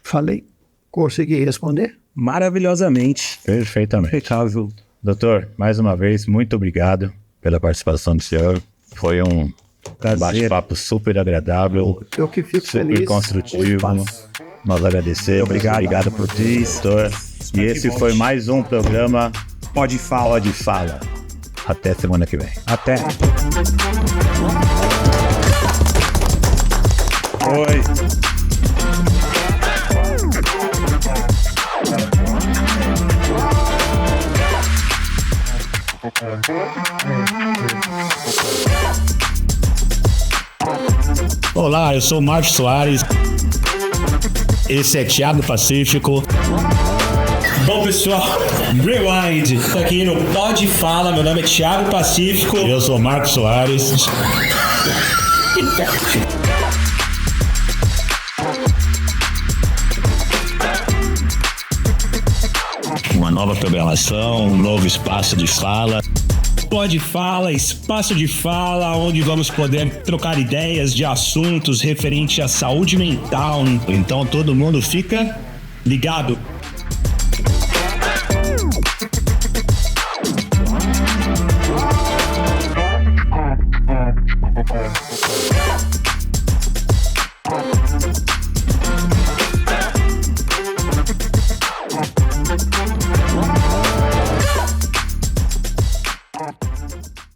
Falei? Consegui responder? Maravilhosamente. Perfeitamente. Impecável. Doutor, mais uma vez, muito obrigado pela participação do senhor. Foi um bate-papo super agradável, Eu que fico super feliz. construtivo. Nós agradecemos. Obrigado por isso, doutor. E esse foi mais um programa Pode Fala. Pode Fala. Até semana que vem. Até. Oi. Olá, eu sou o Marcos Soares. Esse é Thiago Pacífico. Bom, pessoal, Rewind, aqui no Pode Fala, meu nome é Thiago Pacífico. Eu sou o Marcos Soares. Uma nova programação, um novo espaço de fala. Pode Fala, espaço de fala, onde vamos poder trocar ideias de assuntos referentes à saúde mental. Então todo mundo fica Ligado?